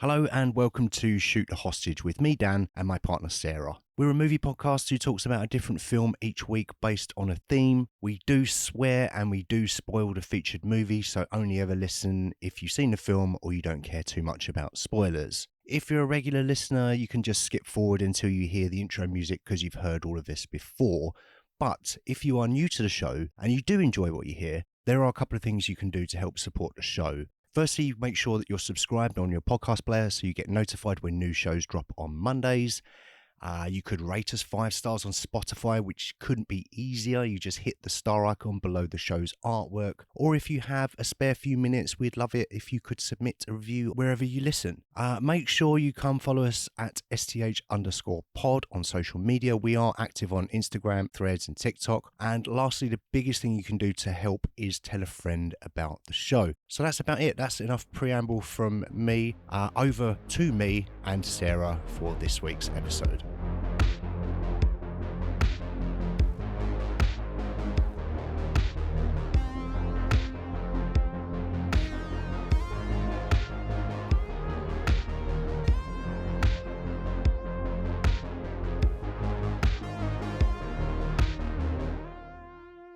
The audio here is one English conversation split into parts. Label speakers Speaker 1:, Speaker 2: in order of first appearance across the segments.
Speaker 1: Hello and welcome to Shoot the Hostage with me, Dan, and my partner, Sarah. We're a movie podcast who talks about a different film each week based on a theme. We do swear and we do spoil the featured movie, so only ever listen if you've seen the film or you don't care too much about spoilers. If you're a regular listener, you can just skip forward until you hear the intro music because you've heard all of this before. But if you are new to the show and you do enjoy what you hear, there are a couple of things you can do to help support the show. Firstly, make sure that you're subscribed on your podcast player so you get notified when new shows drop on Mondays. You could rate us 5 stars on Spotify, which couldn't be easier. You just hit the star icon below the show's artwork. Or if you have a spare few minutes, we'd love it if you could submit a review wherever you listen. Make sure you come follow us at STH_pod on social media. We are active on Instagram, Threads and TikTok. And lastly, the biggest thing you can do to help is tell a friend about the show. So that's about it. That's enough preamble from me. Over to me and Sarah for this week's episode.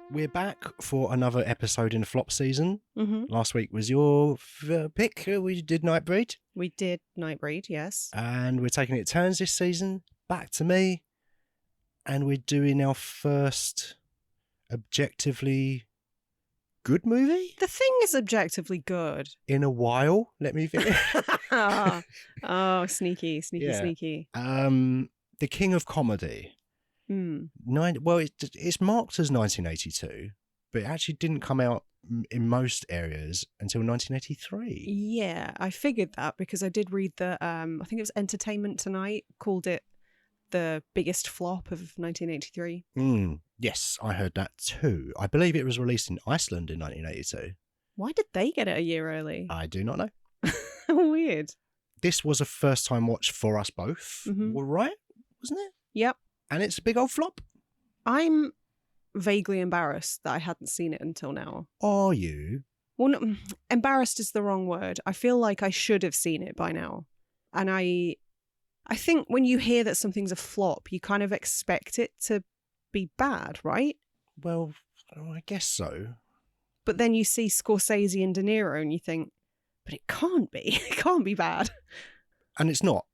Speaker 1: We're back for another episode in the flop season. Last week was your pick. We did Nightbreed.
Speaker 2: We did Nightbreed, yes.
Speaker 1: And we're taking it turns this season. Back to me. And we're doing our first objectively good movie.
Speaker 2: The Thing is objectively good.
Speaker 1: In a while. Let me think.
Speaker 2: Oh, sneaky.
Speaker 1: The King of Comedy. Well, it's marked as 1982, but it actually didn't come out in most areas until 1983.
Speaker 2: Yeah, I figured that because I did read that, I think it was Entertainment Tonight called it the biggest flop of 1983.
Speaker 1: Yes, I heard that too. I believe it was released in Iceland in 1982.
Speaker 2: Why did they get it a year early?
Speaker 1: I do not know.
Speaker 2: Weird.
Speaker 1: This was a first time watch for us both, right? Wasn't it?
Speaker 2: Yep.
Speaker 1: And it's a big old flop.
Speaker 2: I'm vaguely embarrassed that I hadn't seen it until now.
Speaker 1: Are you?
Speaker 2: Well, no, embarrassed is the wrong word. I feel like I should have seen it by now. And I think when you hear that something's a flop, you kind of expect it to be bad, right?
Speaker 1: Well, I guess so.
Speaker 2: But then you see Scorsese and De Niro and you think, but it can't be. It can't be bad.
Speaker 1: And it's not.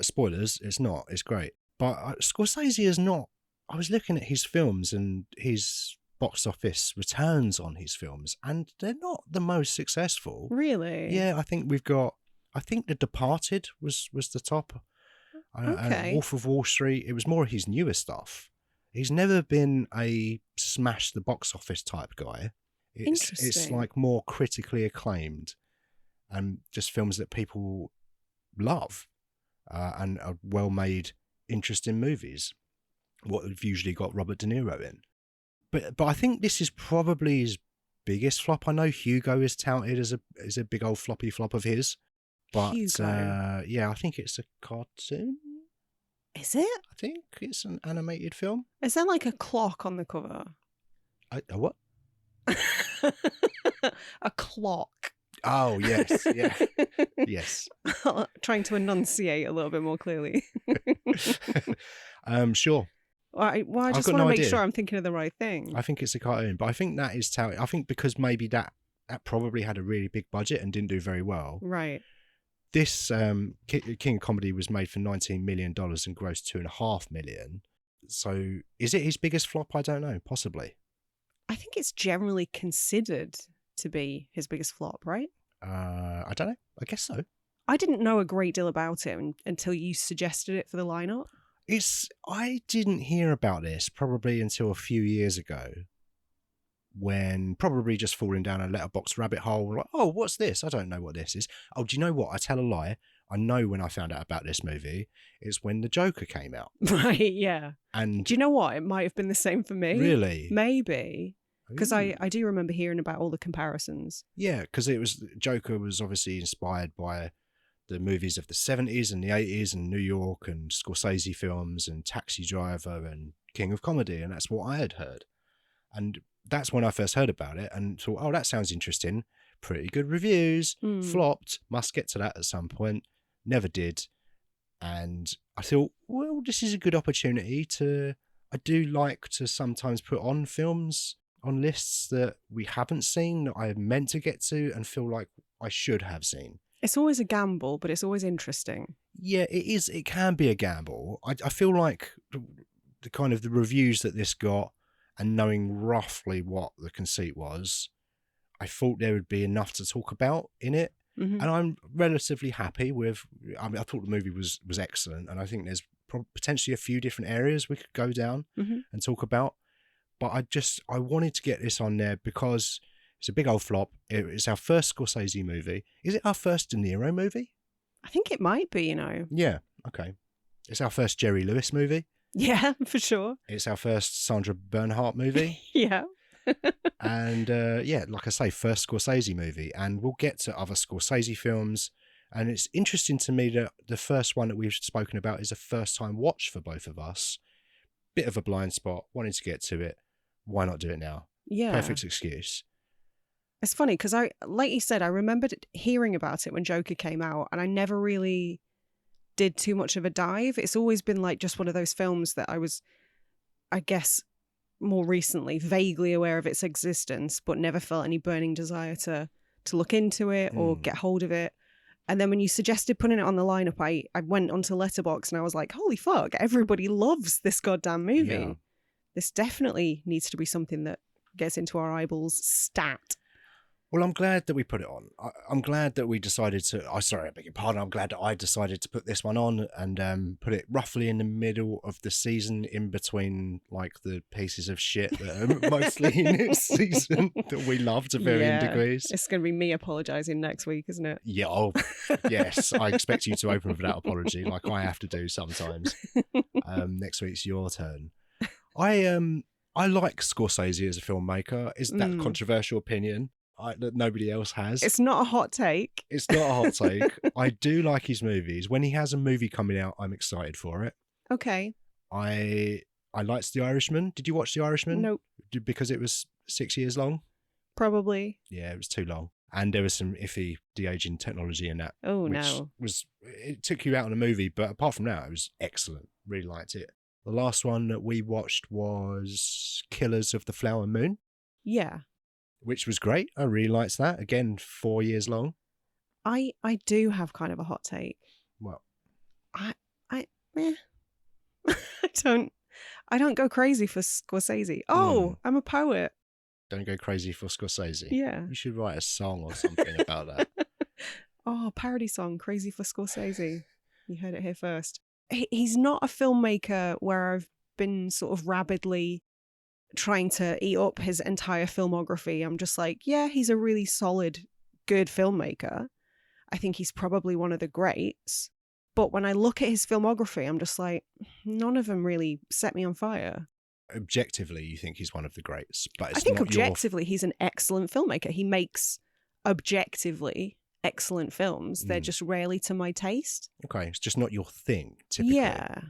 Speaker 1: Spoilers, it's not. It's great. But Scorsese is not. I was looking at his films and his box office returns on his films, and they're not the most successful.
Speaker 2: Really?
Speaker 1: Yeah, I think The Departed was the top.
Speaker 2: Okay.
Speaker 1: Wolf of Wall Street. It was more his newer stuff. He's never been a smash the box office type guy. It's like more critically acclaimed, and just films that people love, and are well made. Interesting movies, what have usually got Robert De Niro in, but I think this is probably his biggest flop. I know Hugo is touted as a big old floppy flop of his, but yeah, I think it's a cartoon.
Speaker 2: Is it?
Speaker 1: I think it's an animated film.
Speaker 2: Is there like a clock on the cover?
Speaker 1: A what?
Speaker 2: A clock.
Speaker 1: Oh, yes. Yeah. Yes.
Speaker 2: Trying to enunciate a little bit more clearly.
Speaker 1: Sure.
Speaker 2: I just want to make sure I'm thinking of the right thing.
Speaker 1: I think it's a cartoon, but I think that is touted. I think because maybe that probably had a really big budget and didn't do very well.
Speaker 2: Right.
Speaker 1: This King of Comedy was made for $19 million and grossed $2.5 million. So is it his biggest flop? I don't know. Possibly.
Speaker 2: I think it's generally considered to be his biggest flop, right?
Speaker 1: I don't know. I guess so.
Speaker 2: I didn't know a great deal about it until you suggested it for the lineup.
Speaker 1: I didn't hear about this probably until a few years ago, when probably just falling down a letterbox rabbit hole. Like, oh, what's this? I don't know what this is. Oh, do you know what? I tell a lie. I know when I found out about this movie, it's when The Joker came out.
Speaker 2: Right, yeah.
Speaker 1: And
Speaker 2: do you know what? It might have been the same for me.
Speaker 1: Really?
Speaker 2: Maybe. Because I do remember hearing about all the comparisons.
Speaker 1: Yeah, because Joker was obviously inspired by the movies of the 70s and the 80s and New York and Scorsese films and Taxi Driver and King of Comedy, and that's what I had heard. And that's when I first heard about it and thought, oh, that sounds interesting. Pretty good reviews. Flopped. Must get to that at some point. never did. And I thought, well, this is a good opportunity to... I do like to sometimes put on films on lists that we haven't seen, that I meant to get to and feel like I should have seen.
Speaker 2: It's always a gamble, but it's always interesting.
Speaker 1: Yeah, it is. It can be a gamble. I feel like the kind of the reviews that this got, and knowing roughly what the conceit was, I thought there would be enough to talk about in it.
Speaker 2: Mm-hmm.
Speaker 1: And I'm relatively happy with... I mean, I thought the movie was excellent, and I think there's potentially a few different areas we could go down and talk about. But I wanted to get this on there because it's a big old flop. It's our first Scorsese movie. Is it our first De Niro movie?
Speaker 2: I think it might be, you know.
Speaker 1: Yeah, okay. It's our first Jerry Lewis movie.
Speaker 2: Yeah, for sure.
Speaker 1: It's our first Sandra Bernhardt movie.
Speaker 2: Yeah.
Speaker 1: And yeah, like I say, first Scorsese movie. And we'll get to other Scorsese films. And it's interesting to me that the first one that we've spoken about is a first time watch for both of us. Bit of a blind spot, wanted to get to it. Why not do it now?
Speaker 2: Yeah.
Speaker 1: Perfect excuse.
Speaker 2: It's funny because like you said, I remembered hearing about it when Joker came out, and I never really did too much of a dive. It's always been like just one of those films that I was, I guess, more recently vaguely aware of its existence, but never felt any burning desire to look into it or get hold of it. And then when you suggested putting it on the lineup, I went onto Letterboxd and I was like, holy fuck, everybody loves this goddamn movie.
Speaker 1: Yeah.
Speaker 2: This definitely needs to be something that gets into our eyeballs stat.
Speaker 1: Well, I'm glad that we put it on. I'm glad that we decided to... I beg your pardon. I'm glad that I decided to put this one on and put it roughly in the middle of the season, in between like the pieces of shit that are mostly in its season that we love to varying degrees.
Speaker 2: It's going to be me apologising next week, isn't it?
Speaker 1: Yeah. Oh, yes. I expect you to open for that apology, like I have to do sometimes. Next week's your turn. I like Scorsese as a filmmaker. Is that controversial opinion? That nobody else has.
Speaker 2: It's not a hot take.
Speaker 1: It's not a hot take. I do like his movies. When he has a movie coming out, I'm excited for it.
Speaker 2: Okay.
Speaker 1: I liked The Irishman. Did you watch The Irishman?
Speaker 2: Nope.
Speaker 1: Because it was 6 years long?
Speaker 2: Probably.
Speaker 1: Yeah, it was too long. And there was some iffy de-aging technology in that.
Speaker 2: Oh,
Speaker 1: which
Speaker 2: no.
Speaker 1: It took you out on a movie, but apart from that, it was excellent. Really liked it. The last one that we watched was Killers of the Flower Moon.
Speaker 2: Yeah.
Speaker 1: Which was great. I really liked that. Again, 4 years long.
Speaker 2: I do have kind of a hot take.
Speaker 1: Well,
Speaker 2: I I don't go crazy for Scorsese. Oh, I'm a poet.
Speaker 1: Don't go crazy for Scorsese.
Speaker 2: Yeah.
Speaker 1: You should write a song or something about that.
Speaker 2: Oh, parody song, Crazy for Scorsese. You heard it here first. He's not a filmmaker where I've been sort of rabidly trying to eat up his entire filmography. I'm just like, yeah, he's a really solid, good filmmaker. I think he's probably one of the greats. But when I look at his filmography, I'm just like, none of them really set me on fire.
Speaker 1: Objectively, you think he's one of the greats, but it's
Speaker 2: I think
Speaker 1: not
Speaker 2: objectively, he's an excellent filmmaker. He makes objectively excellent films. They're just rarely to my taste.
Speaker 1: Okay, it's just not your thing, typically.
Speaker 2: Yeah.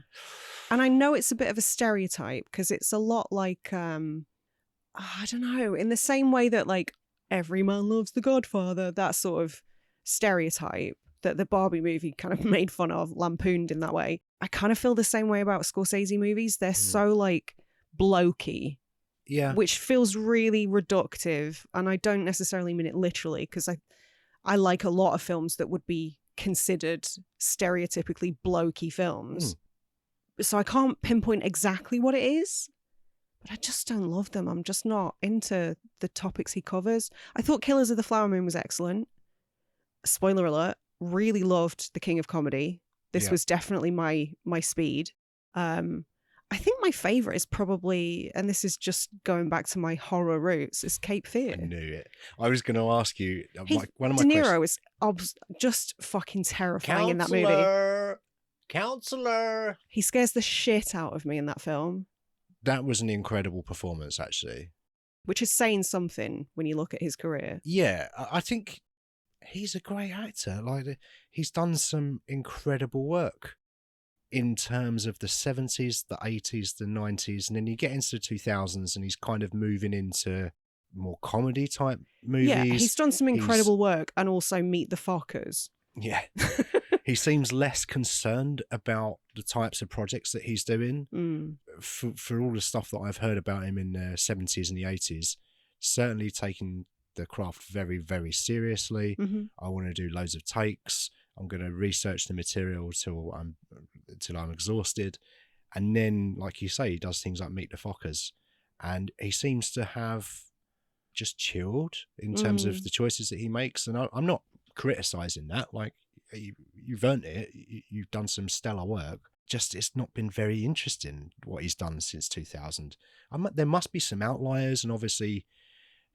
Speaker 2: And I know it's a bit of a stereotype because it's a lot like, I don't know, in the same way that like every man loves The Godfather, that sort of stereotype that the Barbie movie kind of made fun of, lampooned in that way. I kind of feel the same way about Scorsese movies. They're so like blokey,
Speaker 1: yeah,
Speaker 2: which feels really reductive. And I don't necessarily mean it literally because I like a lot of films that would be considered stereotypically blokey films. So I can't pinpoint exactly what it is, but I just don't love them. I'm just not into the topics he covers. I thought Killers of the Flower Moon was excellent. Spoiler alert, really loved The King of Comedy. This was definitely my speed. I think my favourite is probably, and this is just going back to my horror roots, is Cape Fear.
Speaker 1: I knew it. I was going to ask you, one of my
Speaker 2: De Niro is just fucking terrifying in that movie.
Speaker 1: Counselor!
Speaker 2: He scares the shit out of me in that film.
Speaker 1: That was an incredible performance, actually.
Speaker 2: Which is saying something when you look at his career.
Speaker 1: Yeah, I think he's a great actor. Like, he's done some incredible work in terms of the 70s, the 80s, the 90s, and then you get into the 2000s and he's kind of moving into more comedy type movies.
Speaker 2: Yeah, he's done some incredible work and also Meet the Fockers.
Speaker 1: Yeah. He seems less concerned about the types of projects that he's doing. For all the stuff that I've heard about him in the 70s and the 80s, certainly taking the craft very, very seriously. I want to do loads of takes. I'm going to research the material till I'm exhausted. And then, like you say, he does things like Meet the Fockers. And he seems to have just chilled in terms of the choices that he makes. And I'm not criticizing that. Like, you've earned it. You've done some stellar work. Just, it's not been very interesting what he's done since 2000. There must be some outliers. And obviously,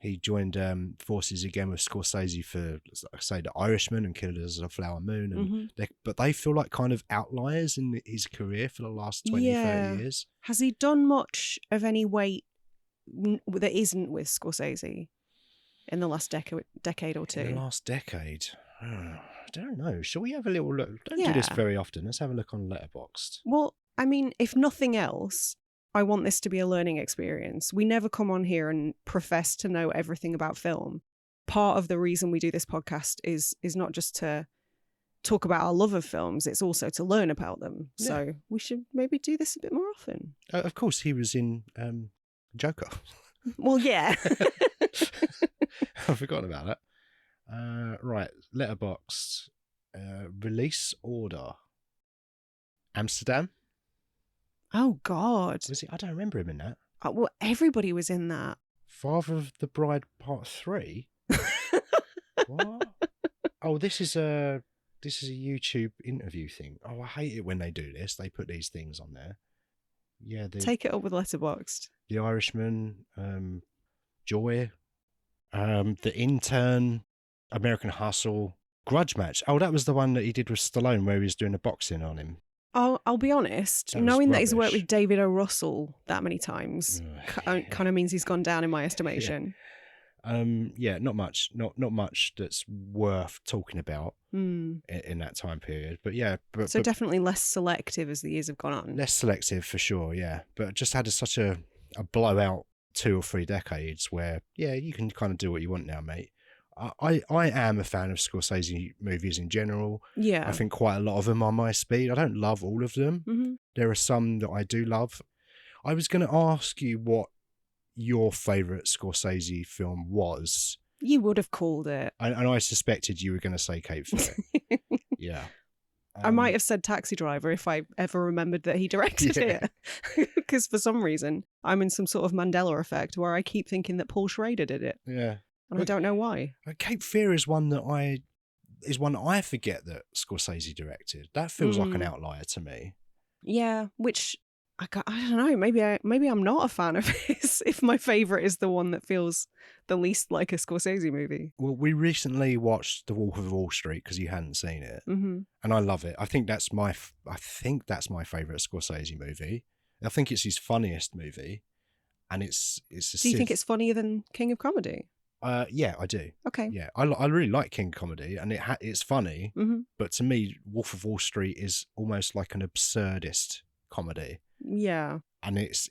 Speaker 1: he joined forces again with Scorsese for, say, The Irishman and Killers of the Flower Moon. And but they feel like kind of outliers in his career for the last 20, 30 years.
Speaker 2: Has he done much of any weight that isn't with Scorsese in the last decade or two?
Speaker 1: In the last decade? I don't know. Shall we have a little look? Don't do this very often. Let's have a look on Letterboxd.
Speaker 2: Well, I mean, if nothing else, I want this to be a learning experience. We never come on here and profess to know everything about film. Part of the reason we do this podcast is not just to talk about our love of films, it's also to learn about them. Yeah. So we should maybe do this a bit more often.
Speaker 1: Of course, he was in Joker.
Speaker 2: Well, yeah.
Speaker 1: I've forgotten about that. Right, Letterboxd. Release order. Amsterdam.
Speaker 2: Oh, God.
Speaker 1: Was he? I don't remember him in that.
Speaker 2: Well, everybody was in that.
Speaker 1: Father of the Bride Part 3? What? Oh, this is a YouTube interview thing. Oh, I hate it when they do this. They put these things on there. Yeah,
Speaker 2: take it up with Letterboxd.
Speaker 1: The Irishman, Joy, The Intern, American Hustle, Grudge Match. Oh, that was the one that he did with Stallone where he was doing a boxing on him.
Speaker 2: I'll be honest, knowing that he's worked with David O. Russell that many times kind of means he's gone down in my estimation.
Speaker 1: Yeah, not much that's worth talking about in that time period. But yeah, but
Speaker 2: definitely less selective as the years have gone on.
Speaker 1: Less selective for sure, yeah. But just had such a blowout 2 or 3 decades where, yeah, you can kind of do what you want now, mate. I am a fan of Scorsese movies in general.
Speaker 2: Yeah.
Speaker 1: I think quite a lot of them are my speed. I don't love all of them. There are some that I do love. I was going to ask you what your favourite Scorsese film was.
Speaker 2: You would have called it.
Speaker 1: And I suspected you were going to say Cape Fear. Yeah.
Speaker 2: I might have said Taxi Driver if I ever remembered that he directed it. Because for some reason, I'm in some sort of Mandela effect where I keep thinking that Paul Schrader did it.
Speaker 1: Yeah.
Speaker 2: And I don't know why.
Speaker 1: Cape Fear is one that I forget that Scorsese directed. That feels like an outlier to me.
Speaker 2: Yeah, which I don't know. Maybe I'm not a fan of his. If my favorite is the one that feels the least like a Scorsese movie.
Speaker 1: Well, we recently watched The Wolf of Wall Street because you hadn't seen it, and I love it. I think that's my favorite Scorsese movie. I think it's his funniest movie, and it's.
Speaker 2: Do you think it's funnier than King of Comedy?
Speaker 1: Yeah, I do.
Speaker 2: Okay.
Speaker 1: Yeah, I really like King Comedy, and it's funny. But to me, Wolf of Wall Street is almost like an absurdist comedy.
Speaker 2: Yeah.
Speaker 1: And it's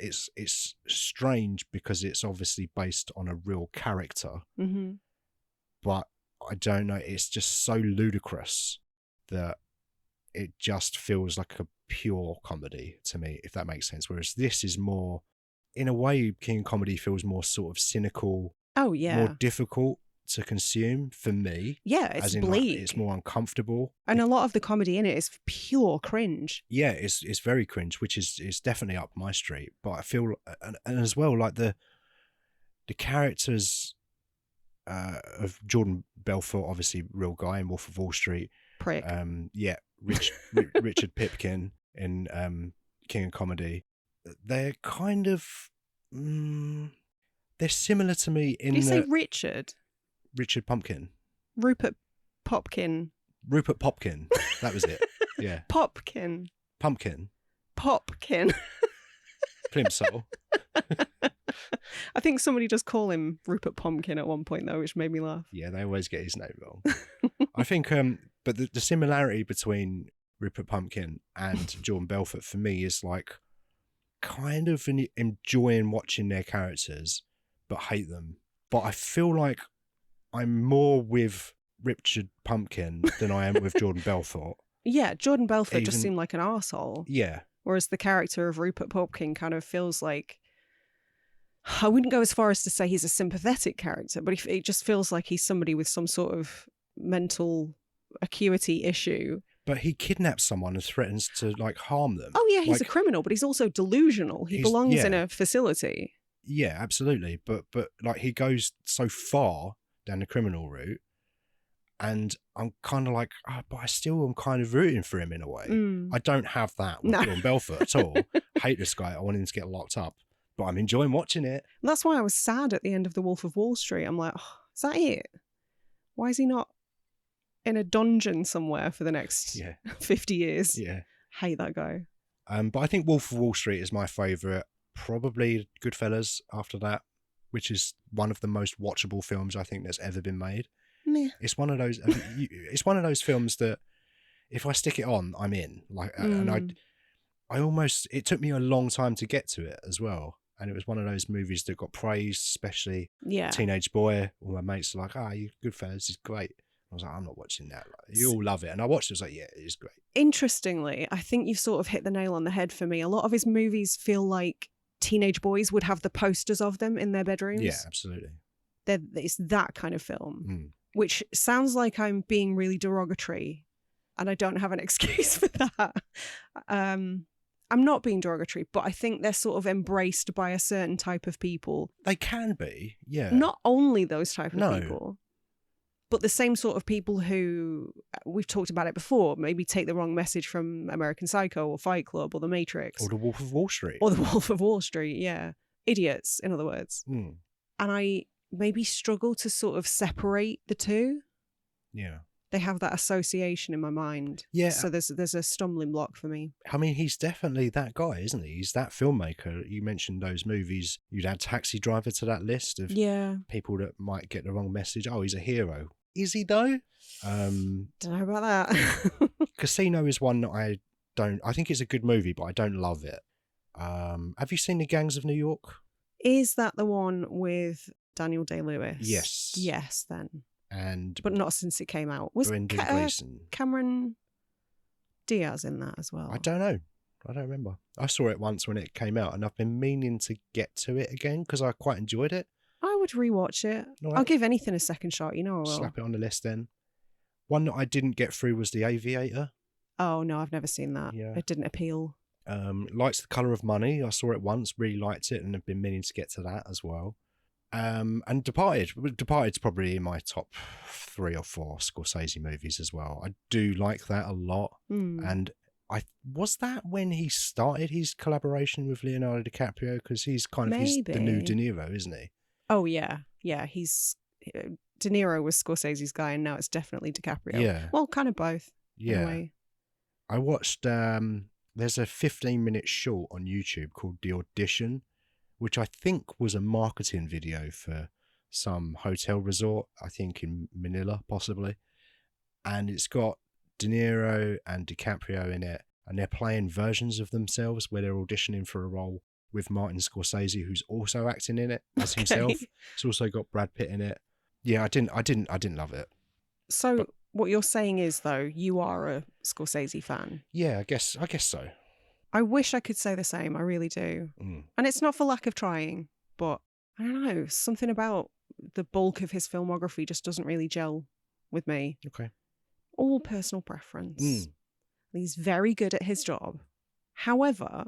Speaker 1: strange because it's obviously based on a real character. But I don't know. It's just so ludicrous that it just feels like a pure comedy to me, if that makes sense. Whereas this is more, in a way, King Comedy feels more sort of cynical.
Speaker 2: Oh, yeah.
Speaker 1: More difficult to consume for me.
Speaker 2: Yeah, it's bleak.
Speaker 1: Like, it's more uncomfortable.
Speaker 2: And a lot of the comedy in it is pure cringe.
Speaker 1: Yeah, it's very cringe, which is definitely up my street. But I feel, and as well, like the characters of Jordan Belfort, obviously real guy in Wolf of Wall Street.
Speaker 2: Prick.
Speaker 1: Yeah, Richard Pipkin in King of Comedy. They're kind of... they're similar to me in...
Speaker 2: Did you say Richard?
Speaker 1: Richard Pumpkin.
Speaker 2: Rupert Pupkin.
Speaker 1: Rupert Pupkin. That was it. Yeah.
Speaker 2: Pumpkin.
Speaker 1: Pumpkin. Plimsoll.
Speaker 2: I think somebody does call him Rupert Pumpkin at one point, though, which made me laugh.
Speaker 1: Yeah, they always get his name wrong. I think, but the similarity between Rupert Pupkin and Jordan Belfort for me is like kind of enjoying watching their characters, but hate them. But I feel like I'm more with Richard Pumpkin than I am with Jordan Belfort.
Speaker 2: Yeah, Jordan Belfort just
Speaker 1: Even-
Speaker 2: seemed like an arsehole.
Speaker 1: Yeah.
Speaker 2: Whereas the character of Rupert Pupkin kind of feels like, I wouldn't go as far as to say he's a sympathetic character, but it just feels like he's somebody with some sort of mental acuity issue.
Speaker 1: But he kidnaps someone and threatens to like harm them.
Speaker 2: Oh yeah, he's
Speaker 1: like,
Speaker 2: a criminal, but he's also delusional. He belongs in a facility.
Speaker 1: Yeah, absolutely. But like he goes so far down the criminal route, and I'm kind of like, but I still am kind of rooting for him in a way. I don't have that with Jordan Belfort at all. Hate this guy. I want him to get locked up, but I'm enjoying watching it.
Speaker 2: And that's why I was sad at the end of The Wolf of Wall Street. I'm like, oh, is that it? Why is he not in a dungeon somewhere for the next 50 years?
Speaker 1: Yeah.
Speaker 2: Hate that guy.
Speaker 1: But I think Wolf of Wall Street is my favourite. Probably Goodfellas after that, which is one of the most watchable films I think that's ever been made.
Speaker 2: Meh.
Speaker 1: It's one of those. It's one of those films that if I stick it on, I'm in. Like, and I almost. It took me a long time to get to it as well, and it was one of those movies that got praised, especially Teenage Boy. All my mates are like, you Goodfellas is great. I was like, I'm not watching that. Like, you all love it, and I watched it. I was like, yeah, it is great. Interestingly,
Speaker 2: I think you've sort of hit the nail on the head for me. A lot of his movies feel like teenage boys would have the posters of them in their bedrooms.
Speaker 1: Yeah, absolutely.
Speaker 2: It's that kind of film, which sounds like I'm being really derogatory, and I don't have an excuse for that. I'm not being derogatory, but I think they're sort of embraced by a certain type of people.
Speaker 1: They can be, yeah.
Speaker 2: Not only those type of people, but the same sort of people who, we've talked about it before, maybe take the wrong message from American Psycho or Fight Club or The Matrix.
Speaker 1: Or The Wolf of Wall Street.
Speaker 2: Or The Wolf of Wall Street, yeah. Idiots, in other words. And I maybe struggle to sort of separate the two.
Speaker 1: Yeah.
Speaker 2: They have that association in my mind.
Speaker 1: Yeah.
Speaker 2: So there's a stumbling block for me.
Speaker 1: I mean, he's definitely that guy, isn't he? He's that filmmaker. You mentioned those movies. You'd add Taxi Driver to that list of people that might get the wrong message. Oh, he's a hero. Is he though?
Speaker 2: Don't know about that.
Speaker 1: Casino is one that I think it's a good movie, but I don't love it. Have you seen The Gangs of New York?
Speaker 2: Is that the one with Daniel Day-Lewis?
Speaker 1: Yes.
Speaker 2: Yes, then.
Speaker 1: But
Speaker 2: not since it came out. Was
Speaker 1: Brendan Gleeson.
Speaker 2: Cameron Diaz in that as well?
Speaker 1: I don't know. I don't remember. I saw it once when it came out, and I've been meaning to get to it again because I quite enjoyed it.
Speaker 2: I would rewatch it. Right. I'll give anything a second shot, you know I will.
Speaker 1: Slap it on the list then. One that I didn't get through was The Aviator.
Speaker 2: Oh, no, I've never seen that.
Speaker 1: Yeah.
Speaker 2: It didn't appeal.
Speaker 1: Likes The Colour of Money. I saw it once, really liked it, and have been meaning to get to that as well. And Departed. Departed's probably in my top 3 or 4 Scorsese movies as well. I do like that a lot. And was that when he started his collaboration with Leonardo DiCaprio? Because he's kind of the new De Niro, isn't he?
Speaker 2: Oh, yeah. Yeah, he's... De Niro was Scorsese's guy, and now it's definitely DiCaprio.
Speaker 1: Yeah.
Speaker 2: Well, kind of both.
Speaker 1: Yeah.
Speaker 2: In a way.
Speaker 1: I watched... there's a 15-minute short on YouTube called The Audition, which I think was a marketing video for some hotel resort, I think in Manila, possibly. And it's got De Niro and DiCaprio in it, and they're playing versions of themselves where they're auditioning for a role with Martin Scorsese, who's also acting in it as himself. It's also got Brad Pitt in it. Yeah, I didn't love it.
Speaker 2: So what you're saying is, though, you are a Scorsese fan?
Speaker 1: Yeah, I guess so.
Speaker 2: I wish I could say the same. I really do. And it's not for lack of trying, but I don't know. Something about the bulk of his filmography just doesn't really gel with me.
Speaker 1: Okay.
Speaker 2: All personal preference. He's very good at his job. However,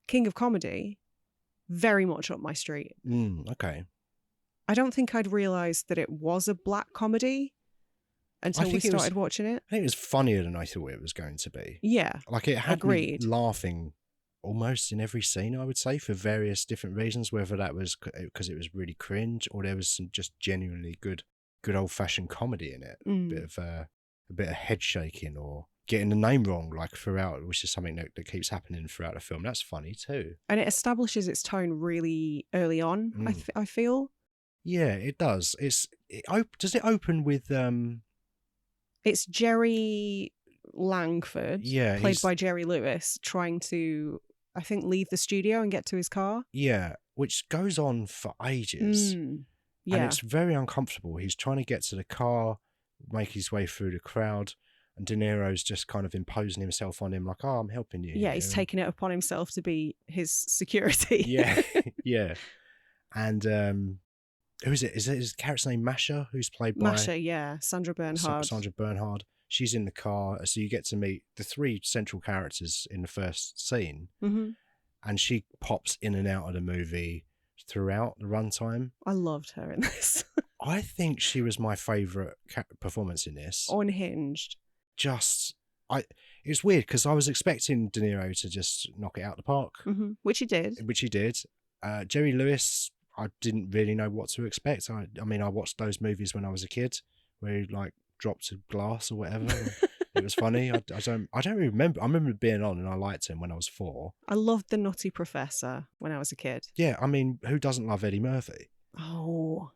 Speaker 2: King of Comedy, very much up my street.
Speaker 1: Okay.
Speaker 2: I don't think I'd realised that it was a black comedy until we started watching it.
Speaker 1: I think it was funnier than I thought it was going to be.
Speaker 2: Yeah.
Speaker 1: Like it had me laughing almost in every scene, I would say, for various different reasons, whether that was because it was really cringe or there was some just genuinely good old-fashioned comedy in it. A bit of head shaking or getting the name wrong like throughout, which is something that keeps happening throughout the film. That's funny too. And
Speaker 2: it establishes its tone really early on, I feel.
Speaker 1: Yeah, it does. Does it open with...
Speaker 2: It's Jerry Langford, played by Jerry Lewis, trying to, I think, leave the studio and get to his car.
Speaker 1: Yeah, which goes on for ages.
Speaker 2: Yeah.
Speaker 1: And it's very uncomfortable. He's trying to get to the car, make his way through the crowd. And De Niro's just kind of imposing himself on him, like, "Oh, I'm helping you."
Speaker 2: Yeah, he's taking it upon himself to be his security.
Speaker 1: Yeah, yeah. And who is it? Is his character's name Masha, who's played by
Speaker 2: Masha, yeah, Sandra Bernhard.
Speaker 1: Sandra Bernhard. She's in the car, so you get to meet the three central characters in the first scene, and she pops in and out of the movie throughout the runtime.
Speaker 2: I loved her in this.
Speaker 1: I think she was my favourite performance in this.
Speaker 2: Unhinged.
Speaker 1: It's weird because I was expecting De Niro to just knock it out the park,
Speaker 2: which he did.
Speaker 1: Jerry Lewis, I didn't really know what to expect. I mean, I watched those movies when I was a kid, where he like dropped a glass or whatever. It was funny. I don't really remember. I remember being on, and I liked him when I was 4.
Speaker 2: I loved The Nutty Professor when I was a kid.
Speaker 1: Yeah, I mean, who doesn't love Eddie Murphy?
Speaker 2: Oh,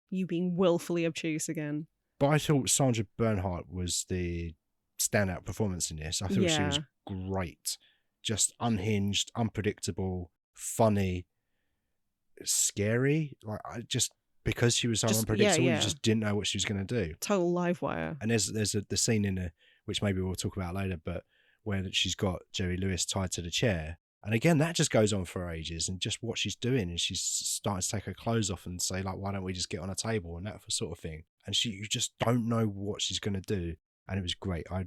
Speaker 2: you being willfully obtuse again.
Speaker 1: But I thought Sandra Bernhard was the standout performance in this. I thought she was great. Just unhinged, unpredictable, funny, scary. Like, because she was so unpredictable, you just didn't know what she was going to do.
Speaker 2: Total live wire.
Speaker 1: And there's the scene in there, which maybe we'll talk about later, but where she's got Jerry Lewis tied to the chair. And again, that just goes on for ages, and just what she's doing, and she's starting to take her clothes off and say, like, why don't we just get on a table and that sort of thing. And you just don't know what she's going to do. And it was great. I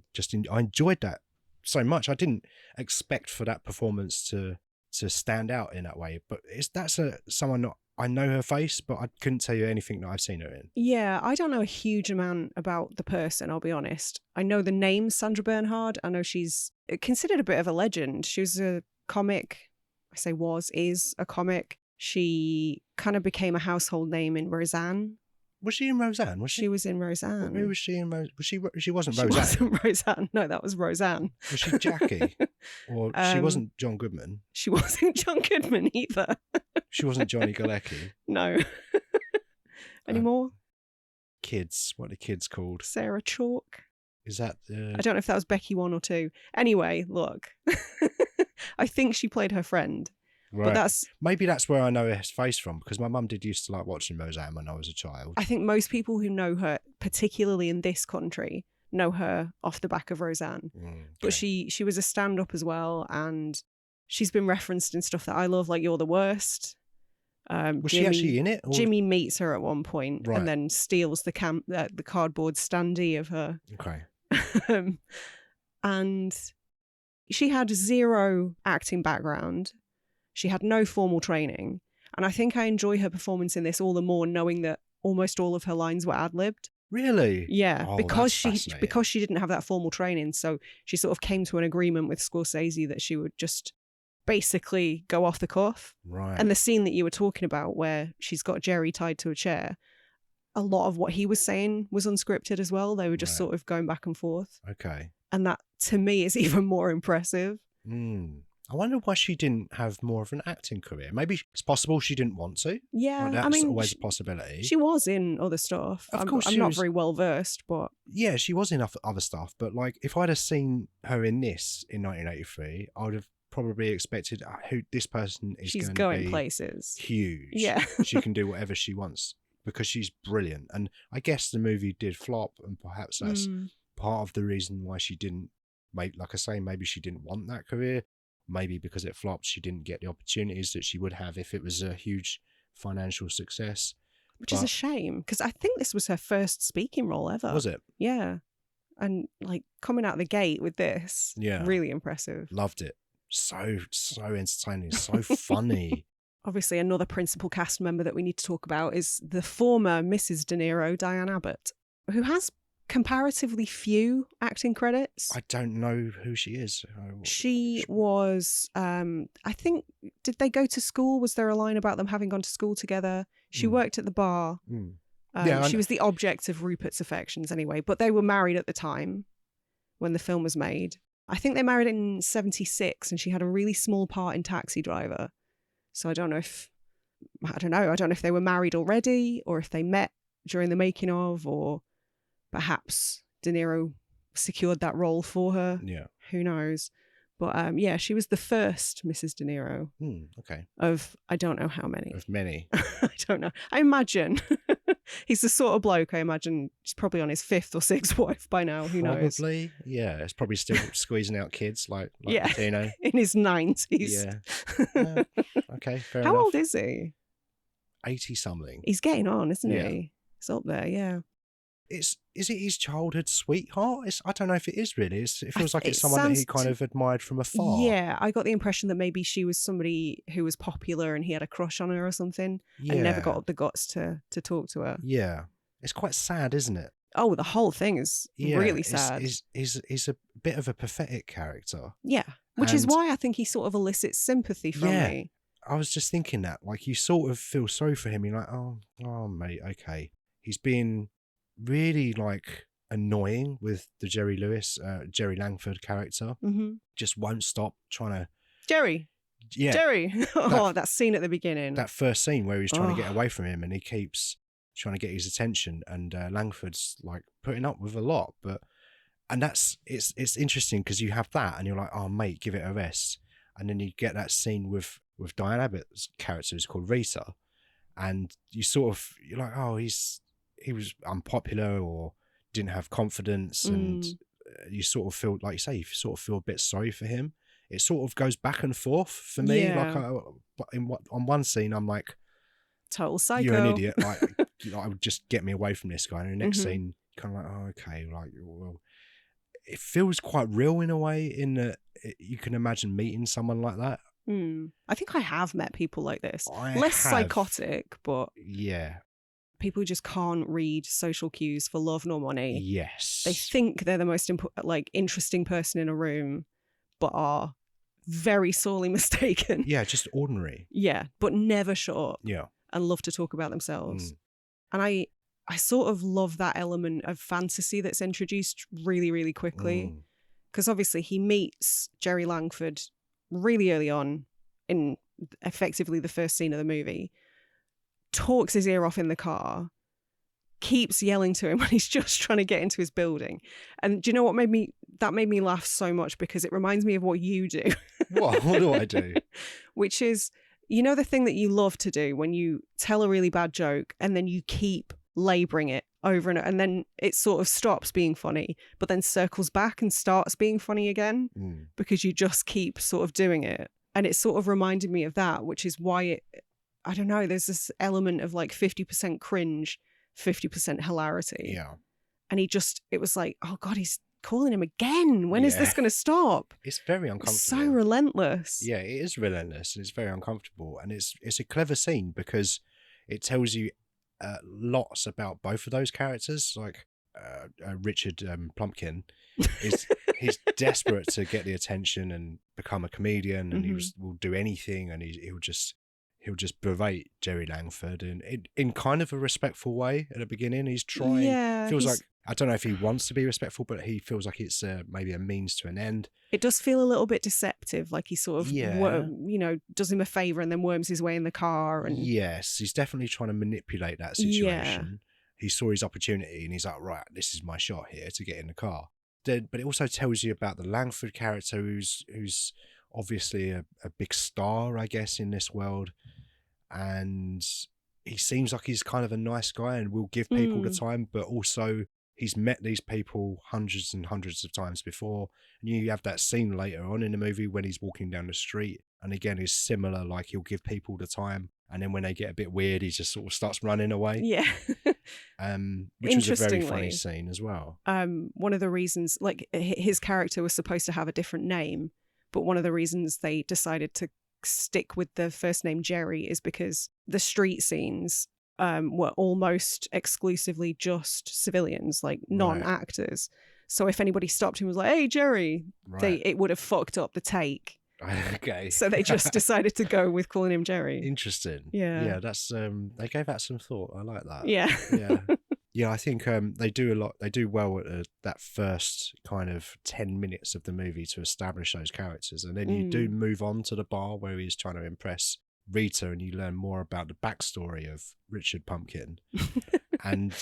Speaker 1: enjoyed that so much. I didn't expect for that performance to stand out in that way. But that's someone I know her face, but I couldn't tell you anything that I've seen her in.
Speaker 2: Yeah, I don't know a huge amount about the person, I'll be honest. I know the name Sandra Bernhard. I know she's considered a bit of a legend. She was a comic. I say is a comic. She kind of became a household name in Roseanne.
Speaker 1: Was she in Roseanne?
Speaker 2: She was in Roseanne.
Speaker 1: Who was she in Roseanne? She wasn't
Speaker 2: Roseanne. She wasn't Roseanne. No, that was Roseanne.
Speaker 1: Was she Jackie? Or she wasn't John Goodman?
Speaker 2: She wasn't John Goodman either.
Speaker 1: She wasn't Johnny Galecki?
Speaker 2: No. Any more?
Speaker 1: Kids. What are the kids called?
Speaker 2: Sarah Chalk.
Speaker 1: Is that...
Speaker 2: I don't know if that was Becky 1 or 2. Anyway, look. I think she played her friend.
Speaker 1: Right. But maybe that's where I know her face from, because my mum did used to like watching Roseanne when I was a child.
Speaker 2: I think most people who know her, particularly in this country, know her off the back of Roseanne. Okay. But she was a stand-up as well, and she's been referenced in stuff that I love, like You're the Worst.
Speaker 1: Was she actually in it? Or...
Speaker 2: Jimmy meets her at one point and then steals the cardboard standee of her.
Speaker 1: Okay.
Speaker 2: And she had 0 acting background. She had no formal training. And I think I enjoy her performance in this all the more, knowing that almost all of her lines were ad-libbed.
Speaker 1: Really?
Speaker 2: Yeah, because she didn't have that formal training. So she sort of came to an agreement with Scorsese that she would just basically go off the cuff.
Speaker 1: Right.
Speaker 2: And the scene that you were talking about where she's got Jerry tied to a chair, a lot of what he was saying was unscripted as well. They were just sort of going back and forth.
Speaker 1: Okay.
Speaker 2: And that, to me, is even more impressive.
Speaker 1: I wonder why she didn't have more of an acting career. Maybe it's possible she didn't want to.
Speaker 2: Yeah,
Speaker 1: that's always a possibility.
Speaker 2: She was in other stuff. Of course, I'm not very well versed, but
Speaker 1: yeah, she was in other stuff. But like, if I'd have seen her in this in 1983, I would have probably expected who this person is.
Speaker 2: She's
Speaker 1: going to be
Speaker 2: places.
Speaker 1: Huge.
Speaker 2: Yeah,
Speaker 1: she can do whatever she wants because she's brilliant. And I guess the movie did flop, and perhaps that's part of the reason why she didn't. Like I say, maybe she didn't want that career. Maybe because it flopped, she didn't get the opportunities that she would have if it was a huge financial success.
Speaker 2: Which is a shame, because I think this was her first speaking role ever.
Speaker 1: Was it?
Speaker 2: Yeah. And like coming out the gate with this, really impressive.
Speaker 1: Loved it. So entertaining, so funny.
Speaker 2: Obviously, another principal cast member that we need to talk about is the former Mrs. De Niro, Diane Abbott, who has comparatively few acting credits.
Speaker 1: I don't know who she is.
Speaker 2: She was, I think, did they go to school? Was there a line about them having gone to school together? She worked at the bar. She was the object of Rupert's affections anyway, but they were married at the time when the film was made. I think they married in 1976, and she had a really small part in Taxi Driver. So I don't know if they were married already, or if they met during the making of, or perhaps De Niro secured that role for her.
Speaker 1: Yeah.
Speaker 2: Who knows? But she was the first Mrs. De Niro.
Speaker 1: Okay.
Speaker 2: Of I don't know how many.
Speaker 1: Of many.
Speaker 2: I don't know. I imagine. He's the sort of bloke, I imagine, he's probably on his 5th or 6th wife by now. Who knows?
Speaker 1: Probably, yeah. It's probably still squeezing out kids like
Speaker 2: Yeah.
Speaker 1: Latino.
Speaker 2: In his 90s.
Speaker 1: Yeah. Okay, fair enough.
Speaker 2: How old is he?
Speaker 1: 80-something.
Speaker 2: He's getting on, isn't
Speaker 1: Yeah.
Speaker 2: he? He's up there, yeah.
Speaker 1: Is it his childhood sweetheart? I don't know if it is really. It feels like
Speaker 2: It
Speaker 1: it's someone that he
Speaker 2: sounds
Speaker 1: kind of admired from afar.
Speaker 2: Yeah, I got the impression that maybe she was somebody who was popular and he had a crush on her or something and never got up the guts to talk to her.
Speaker 1: Yeah. It's quite sad, isn't it?
Speaker 2: Oh, the whole thing is really sad.
Speaker 1: He's a bit of a pathetic character.
Speaker 2: Yeah, which is why I think he sort of elicits sympathy from me.
Speaker 1: I was just thinking that. Like, you sort of feel sorry for him. You're like, oh, mate, okay. He's being really, like, annoying with the Jerry Langford character.
Speaker 2: Mm-hmm.
Speaker 1: Just won't stop trying to...
Speaker 2: Jerry. That scene at the beginning.
Speaker 1: That first scene where he's trying to get away from him and he keeps trying to get his attention, and Langford's like putting up with a lot. And it's interesting because you have that and you're like, oh, mate, give it a rest. And then you get that scene with Diane Abbott's character, who's called Rita, and you're like, oh, he was unpopular or didn't have confidence, and you sort of feel, like you say, you sort of feel a bit sorry for him. It sort of goes back and forth for me.
Speaker 2: Yeah.
Speaker 1: Like on one scene, I'm like,
Speaker 2: total psycho.
Speaker 1: You're an idiot. Like, I would just get me away from this guy. And the next scene, kind of like, oh, okay, like, well, it feels quite real in a way. In that you can imagine meeting someone like that.
Speaker 2: I think I have met people like this. Less psychotic, but
Speaker 1: yeah,
Speaker 2: people who just can't read social cues for love nor money.
Speaker 1: Yes,
Speaker 2: they think they're the most interesting person in a room, but are very sorely mistaken.
Speaker 1: Yeah, just ordinary.
Speaker 2: Yeah, but never shut up.
Speaker 1: Yeah,
Speaker 2: and love to talk about themselves. And I sort of love that element of fantasy that's introduced really, really quickly. Because obviously he meets Jerry Langford really early on in effectively the first scene of the movie, talks his ear off in the car, keeps yelling to him when he's just trying to get into his building. And do you know what made me laugh so much? Because it reminds me of what you do.
Speaker 1: What do I do?
Speaker 2: Which is, you know, the thing that you love to do when you tell a really bad joke and then you keep labouring it over and then it sort of stops being funny, but then circles back and starts being funny again because you just keep sort of doing it. And it sort of reminded me of that, which is why I don't know, there's this element of like 50% cringe, 50% hilarity.
Speaker 1: Yeah.
Speaker 2: And it was like, oh God, he's calling him again. When is this going to stop?
Speaker 1: It's very uncomfortable.
Speaker 2: It's so relentless.
Speaker 1: Yeah, it is relentless and it's very uncomfortable. And it's a clever scene because it tells you lots about both of those characters. Like Richard Pupkin, he's desperate to get the attention and become a comedian, and he will do anything, and he'll just berate Jerry Langford in kind of a respectful way at the beginning. He's trying. Yeah, feels like, I don't know if he wants to be respectful, but he feels like it's maybe a means to an end. It
Speaker 2: does feel a little bit deceptive, like he sort of, does him a favour and then worms his way in the car. And
Speaker 1: yes, he's definitely trying to manipulate that situation. Yeah. He saw his opportunity and he's like, right, this is my shot here to get in the car. But it also tells you about the Langford character, who's obviously a big star, I guess, in this world. And he seems like he's kind of a nice guy and will give people the time, but also he's met these people hundreds and hundreds of times before. And you have that scene later on in the movie when he's walking down the street. And again, it's similar, like he'll give people the time. And then when they get a bit weird, he just sort of starts running away.
Speaker 2: Yeah.
Speaker 1: Which was a very funny scene as well.
Speaker 2: One of the reasons, like his character was supposed to have a different name, but one of the reasons they decided to stick with the first name Jerry is because the street scenes were almost exclusively just civilians, like non-actors. So if anybody stopped him and was like, hey, Jerry, it would have fucked up the take.
Speaker 1: Okay.
Speaker 2: So they just decided to go with calling him Jerry.
Speaker 1: Interesting.
Speaker 2: Yeah.
Speaker 1: Yeah, that's they gave that some thought. I like that.
Speaker 2: Yeah.
Speaker 1: Yeah. Yeah, I think they do a lot. They do well at that first kind of 10 minutes of the movie to establish those characters. And then you do move on to the bar where he's trying to impress Rita, and you learn more about the backstory of Richard Pupkin. and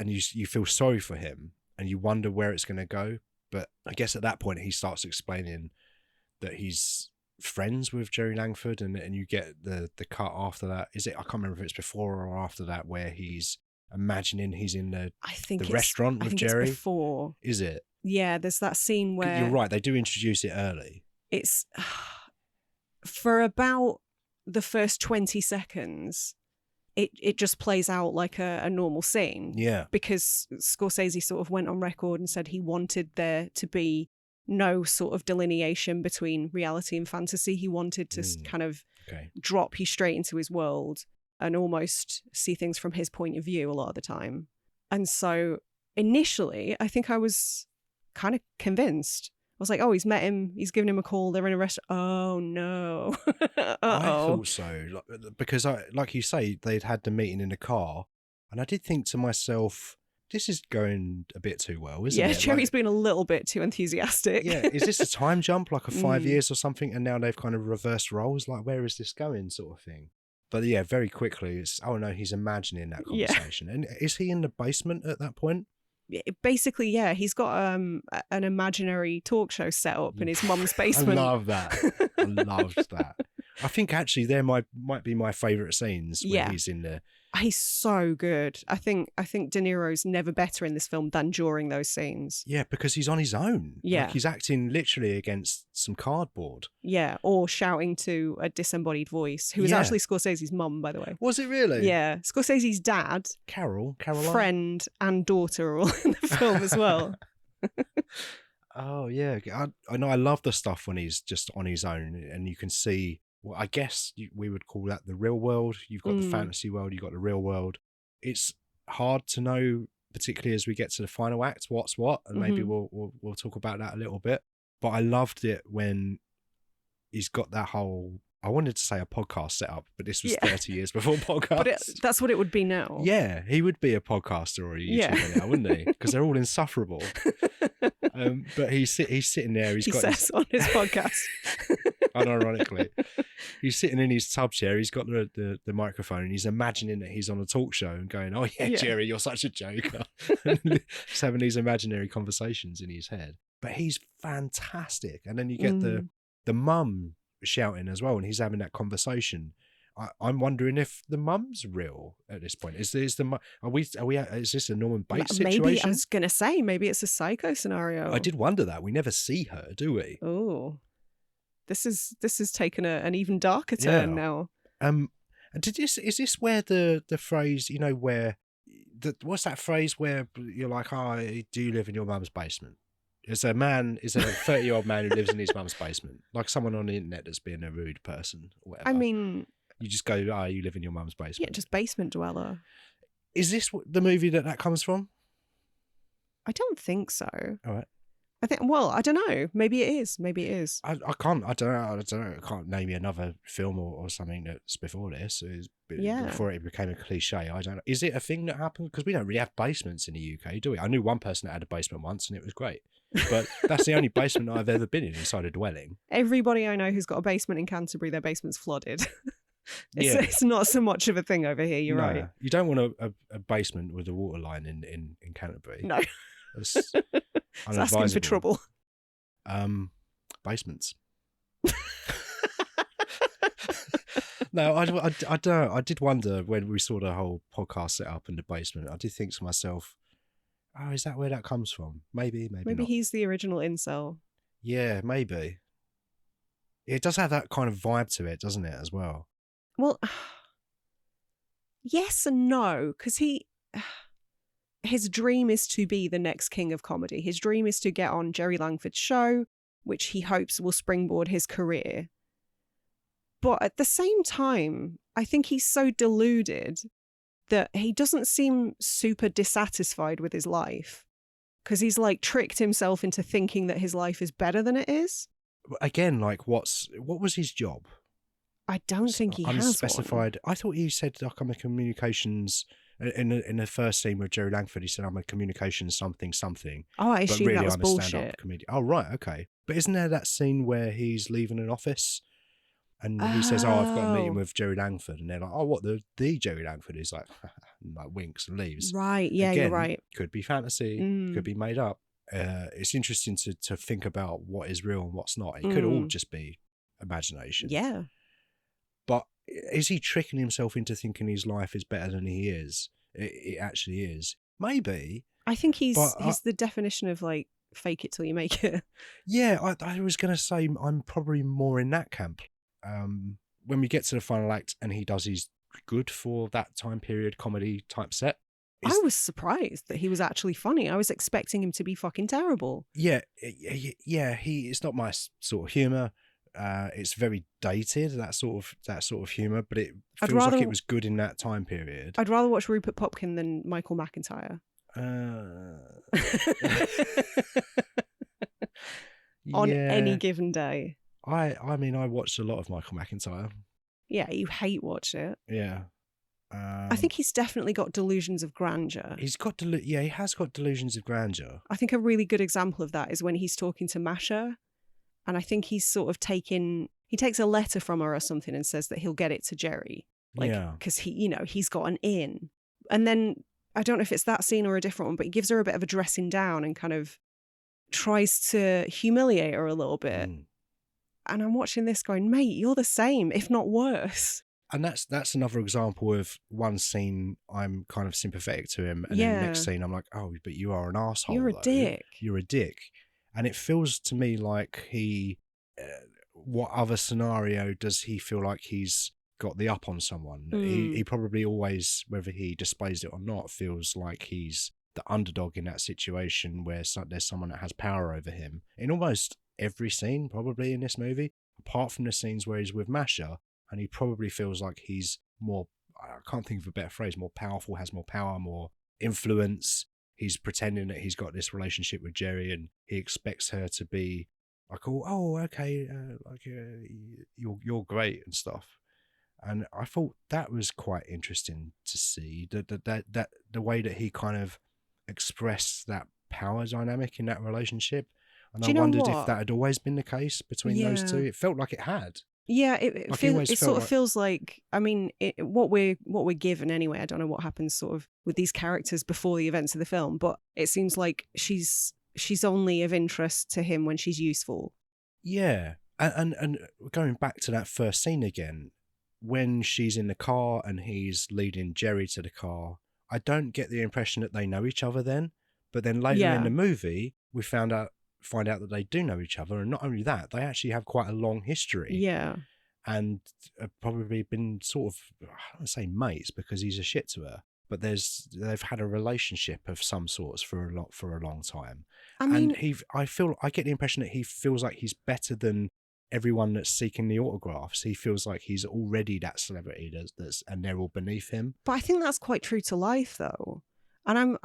Speaker 1: you feel sorry for him and you wonder where it's going to go. But I guess at that point he starts explaining that he's friends with Jerry Langford, and you get the cut after that. I can't remember if it's before or after that, where he's imagining he's in the
Speaker 2: it's
Speaker 1: restaurant with
Speaker 2: I think
Speaker 1: Jerry?
Speaker 2: It's before.
Speaker 1: Is it?
Speaker 2: Yeah, there's that scene where
Speaker 1: You're right. They do introduce it early.
Speaker 2: it's for about the first 20 seconds. It just plays out like a normal scene.
Speaker 1: Yeah.
Speaker 2: Because Scorsese sort of went on record and said he wanted there to be no sort of delineation between reality and fantasy. He wanted to kind of drop you straight into his world and almost see things from his point of view a lot of the time. And so initially, I think I was kind of convinced. I was like, oh, he's met him. He's given him a call. They're in a restaurant. Oh, no.
Speaker 1: I thought so. Because, like you say, they'd had the meeting in the car. And I did think to myself, this is going a bit too well, isn't it?
Speaker 2: Yeah, Jerry's been a little bit too enthusiastic.
Speaker 1: Yeah, is this a time jump, like a 5 years or something? And now they've kind of reversed roles? Like, where is this going, sort of thing? But yeah, very quickly, it's, oh no, he's imagining that conversation. Yeah. And is he in the basement at that point?
Speaker 2: Basically, yeah, he's got an imaginary talk show set up in his mum's basement.
Speaker 1: I love that. I loved that. I think actually there might be my favourite scenes when he's in there.
Speaker 2: He's so good. I think De Niro's never better in this film than during those scenes.
Speaker 1: Yeah, because he's on his own.
Speaker 2: Yeah.
Speaker 1: Like he's acting literally against some cardboard.
Speaker 2: Yeah, or shouting to a disembodied voice, who was actually Scorsese's mum, by the way.
Speaker 1: Was it really?
Speaker 2: Yeah. Scorsese's dad,
Speaker 1: Caroline,
Speaker 2: friend and daughter are all in the film as well.
Speaker 1: Oh, yeah. I know. I love the stuff when he's just on his own and you can see, well, I guess we would call that the real world. You've got the fantasy world, you've got the real world. It's hard to know, particularly as we get to the final act, what's what, and maybe we'll talk about that a little bit. But I loved it when he's got that whole, I wanted to say a podcast set up, but this was 30 years before podcasts.
Speaker 2: But that's what it would be now.
Speaker 1: Yeah, he would be a podcaster or a YouTuber now, wouldn't he? Because they're all insufferable. But he's sitting there. He says
Speaker 2: on his podcast.
Speaker 1: Unironically, he's sitting in his tub chair. He's got the microphone and he's imagining that he's on a talk show and going, "Oh yeah, Jerry, you're such a joker." He's having these imaginary conversations in his head. But he's fantastic. And then you get the mum shouting as well, and he's having that conversation. I'm wondering if the mum's real at this point. Is this is this a Norman Bates situation?
Speaker 2: Maybe I was gonna say maybe it's a Psycho scenario.
Speaker 1: I did wonder that. We never see her, do we?
Speaker 2: Oh. This is taken an even darker turn now.
Speaker 1: Is this where the phrase, you know, where what's that phrase where you're like, oh, do you live in your mum's basement? Is a 30-year-old man who lives in his mum's basement, like someone on the internet that's being a rude person or whatever.
Speaker 2: I mean,
Speaker 1: you just go, oh, you live in your mum's basement.
Speaker 2: Yeah, just basement dweller.
Speaker 1: Is this the movie that comes from?
Speaker 2: I don't think so.
Speaker 1: All right.
Speaker 2: I think, well, I don't know. Maybe it is. I
Speaker 1: don't know. I can't name you another film or something that's before this. Before it became a cliche. I don't know. Is it a thing that happened? Because we don't really have basements in the UK, do we? I knew one person that had a basement once and it was great. But that's the only basement I've ever been in inside a dwelling.
Speaker 2: Everybody I know who's got a basement in Canterbury, their basement's flooded. It's not so much of a thing over here, you're right.
Speaker 1: You don't want a basement with a water line in Canterbury.
Speaker 2: No.
Speaker 1: It's
Speaker 2: asking for trouble.
Speaker 1: Basements. No, I don't. I did wonder when we saw the whole podcast set up in the basement. I did think to myself, "Oh, is that where that comes from? Maybe not.
Speaker 2: He's the original incel."
Speaker 1: Yeah, maybe. It does have that kind of vibe to it, doesn't it, as well?
Speaker 2: Well, yes and no, because his dream is to be the next king of comedy. His dream is to get on Jerry Langford's show, which he hopes will springboard his career. But at the same time, I think he's so deluded that he doesn't seem super dissatisfied with his life because he's like tricked himself into thinking that his life is better than it is.
Speaker 1: Again, like what was his job?
Speaker 2: I don't think he has one.
Speaker 1: Unspecified. I thought he said like I'm a communications. In the first scene with Jerry Langford, he said, I'm a communications something.
Speaker 2: Oh, I assume
Speaker 1: really
Speaker 2: that was
Speaker 1: I'm
Speaker 2: bullshit.
Speaker 1: A stand-up comedian. Oh, right, okay. But isn't there that scene where he's leaving an office and he says, oh, I've got a meeting with Jerry Langford. And they're like, oh, what, the Jerry Langford? He's like, winks and leaves.
Speaker 2: Right, yeah,
Speaker 1: Again,
Speaker 2: you're right.
Speaker 1: Could be fantasy, could be made up. It's interesting to think about what is real and what's not. It could all just be imagination.
Speaker 2: Yeah.
Speaker 1: But is he tricking himself into thinking his life is better than he is? it actually is. Maybe.
Speaker 2: I think he's
Speaker 1: But
Speaker 2: the definition of like fake it till you make it.
Speaker 1: yeah, I was going to say I'm probably more in that camp. When we get to the final act and he does his good for that time period comedy type set.
Speaker 2: I was surprised that he was actually funny. I was expecting him to be fucking terrible.
Speaker 1: Yeah, it's not my sort of humor. It's very dated, that sort of humor, but it feels like it was good in that time period.
Speaker 2: I'd rather watch Rupert Pupkin than Michael McIntyre. On any given day.
Speaker 1: I mean, I watched a lot of Michael McIntyre.
Speaker 2: Yeah, you hate watch it.
Speaker 1: Yeah.
Speaker 2: I think he's definitely got delusions of grandeur.
Speaker 1: He has got delusions of grandeur.
Speaker 2: I think a really good example of that is when he's talking to Masha, and I think he's sort of he takes a letter from her or something and says that he'll get it to Jerry, because he's got an in, and then I don't know if it's that scene or a different one, but he gives her a bit of a dressing down and kind of tries to humiliate her a little bit. And I'm watching this going, mate, you're the same, if not worse.
Speaker 1: And that's another example of one scene I'm kind of sympathetic to him, and then the next scene I'm like, oh, but you are an asshole.
Speaker 2: You're a dick.
Speaker 1: You're a dick. And it feels to me like what other scenario does he feel like he's got the up on someone? He probably always, whether he displays it or not, feels like he's the underdog in that situation where there's someone that has power over him. In almost every scene, probably in this movie, apart from the scenes where he's with Masha, and he probably feels like he's more, I can't think of a better phrase, more powerful, has more power, more influence. He's pretending that he's got this relationship with Jerry, and he expects her to be like, oh, okay, you're great and stuff. And I thought that was quite interesting to see that the way that he kind of expressed that power dynamic in that relationship. And I wondered if that had always been the case between those two. It felt like it had.
Speaker 2: Yeah, it feels like, I mean, what we're given anyway. I don't know what happens sort of with these characters before the events of the film, but it seems like she's only of interest to him when she's useful.
Speaker 1: Yeah, and going back to that first scene again, when she's in the car and he's leading Jerry to the car, I don't get the impression that they know each other then. But then later in the movie, we find out that they do know each other, and not only that, they actually have quite a long history.
Speaker 2: Yeah,
Speaker 1: and have probably been sort of, I don't want to say mates because he's a shit to her, but they've had a relationship of some sorts for a long time. I mean, and I get the impression that he feels like he's better than everyone that's seeking the autographs. He feels like he's already that celebrity and they're all beneath him.
Speaker 2: But I think that's quite true to life, though. And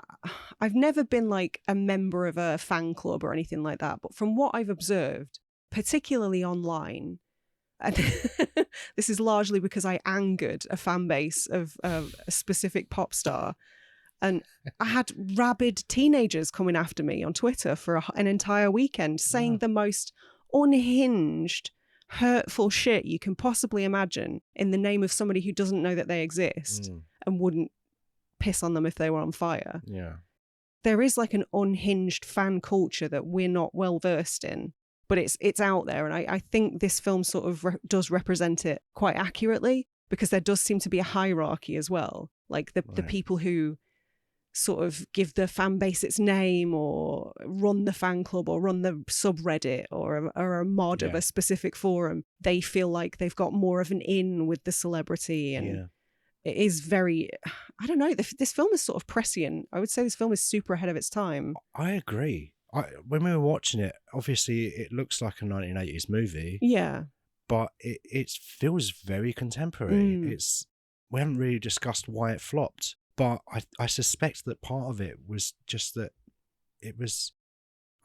Speaker 2: I've never been like a member of a fan club or anything like that. But from what I've observed, particularly online, and this is largely because I angered a fan base of a specific pop star, and I had rabid teenagers coming after me on Twitter for an entire weekend saying the most unhinged, hurtful shit you can possibly imagine in the name of somebody who doesn't know that they exist and wouldn't piss on them if they were on fire.
Speaker 1: Yeah.
Speaker 2: There is like an unhinged fan culture that we're not well versed in, but it's out there. And I think this film sort of does represent it quite accurately, because there does seem to be a hierarchy as well. Like the people who sort of give the fan base its name or run the fan club or run the subreddit or a mod of a specific forum, they feel like they've got more of an in with the celebrity. And it is very, I don't know, this film is sort of prescient. I would say this film is super ahead of its time.
Speaker 1: I agree. When we were watching it, obviously it looks like a 1980s movie.
Speaker 2: Yeah.
Speaker 1: But it feels very contemporary. We haven't really discussed why it flopped, but I suspect that part of it was just that it was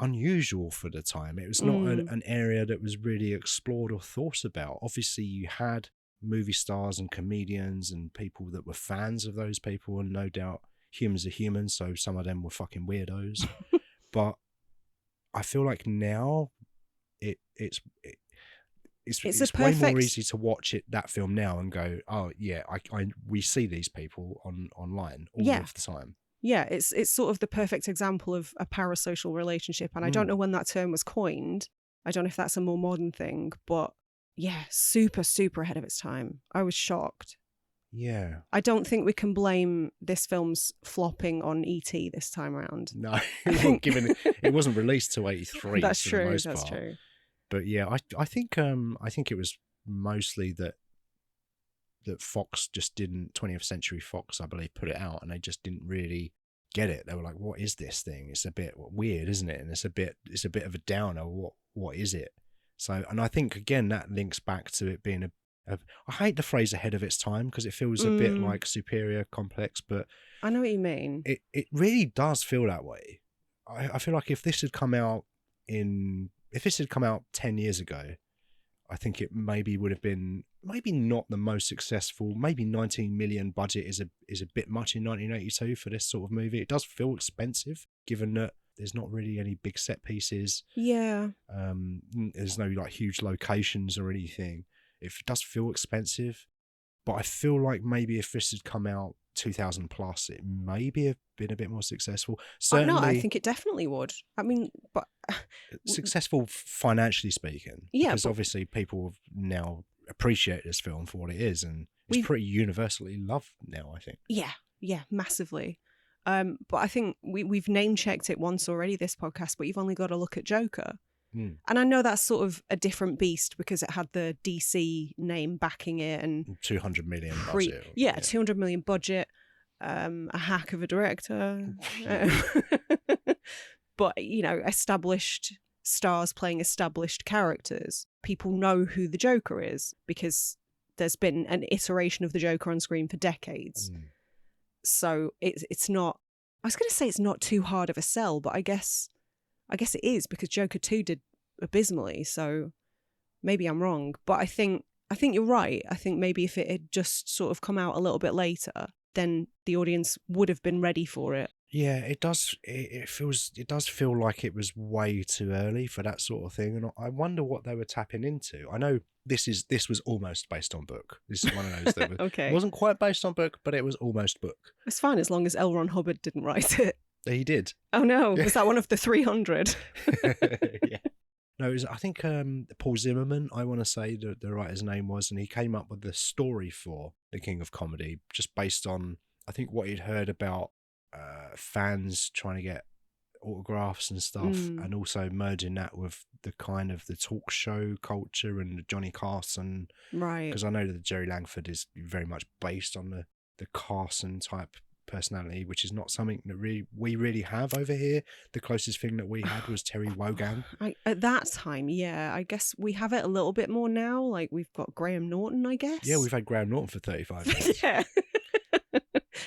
Speaker 1: unusual for the time. It was not an area that was really explored or thought about. Obviously, you had movie stars and comedians and people that were fans of those people, and no doubt humans are humans, so some of them were fucking weirdos. But I feel like now it's way more easy to watch that film now and go, oh yeah, we see these people online all of the time.
Speaker 2: Yeah, it's sort of the perfect example of a parasocial relationship, and I don't know when that term was coined. I don't know if that's a more modern thing, but yeah, super, super ahead of its time. I was shocked.
Speaker 1: Yeah.
Speaker 2: I don't think we can blame this film's flopping on E.T. this time around.
Speaker 1: No, it wasn't released till 83
Speaker 2: That's
Speaker 1: for
Speaker 2: true.
Speaker 1: the most
Speaker 2: That's
Speaker 1: part.
Speaker 2: true.
Speaker 1: But yeah, I think it was mostly that Fox just didn't, 20th Century Fox, I believe, put it out, and they just didn't really get it. They were like, "What is this thing? It's a bit weird, isn't it? And it's a bit of a downer. What is it?" So, and I think again that links back to it being I hate the phrase ahead of its time because it feels a bit like superior complex, but
Speaker 2: I know what you mean.
Speaker 1: It really does feel that way. I feel like if this had come out 10 years ago, I think it maybe would have been maybe not the most successful. Maybe 19 million budget is a bit much in 1982 for this sort of movie. It does feel expensive given that there's not really any big set pieces.
Speaker 2: Yeah.
Speaker 1: There's no like huge locations or anything. It does feel expensive, but I feel like maybe if this had come out 2000 plus, it maybe have been a bit more successful. Certainly,
Speaker 2: no, I think it definitely would. I mean, but
Speaker 1: successful financially speaking.
Speaker 2: Yeah,
Speaker 1: because obviously people now appreciate this film for what it is, and it's pretty universally loved now, I think.
Speaker 2: Yeah, massively. But I think we've name checked it once already this podcast, but you've only got to look at Joker. And I know that's sort of a different beast because it had the DC name backing it and
Speaker 1: 200 million budget.
Speaker 2: 200 million budget, a hack of a director. But, established stars playing established characters. People know who the Joker is because there's been an iteration of the Joker on screen for decades. So it's not, I was going to say it's not too hard of a sell, but I guess it is because Joker 2 did abysmally, so maybe I'm wrong. But I think you're right. I think maybe if it had just sort of come out a little bit later, then the audience would have been ready for it.
Speaker 1: Yeah, it does. It does feel like it was way too early for that sort of thing, and I wonder what they were tapping into. I know this was almost based on book. This is one of those that was,
Speaker 2: okay.
Speaker 1: wasn't quite based on book, but it was almost book.
Speaker 2: It's fine as long as L. Ron Hubbard didn't write it.
Speaker 1: He did.
Speaker 2: Oh no, was that one of the 300?
Speaker 1: Yeah. No, it was, I think Paul Zimmerman, I want to say the writer's name was, and he came up with the story for The King of Comedy just based on, I think, what he'd heard about fans trying to get autographs and stuff, and also merging that with the kind of the talk show culture and the Johnny Carson.
Speaker 2: Right.
Speaker 1: Because I know that Jerry Langford is very much based on the Carson type personality, which is not something that we really have over here. The closest thing that we had was Terry Wogan.
Speaker 2: At that time, yeah. I guess we have it a little bit more now. Like we've got Graham Norton, I guess.
Speaker 1: Yeah, we've had Graham Norton for 35 years.
Speaker 2: Yeah.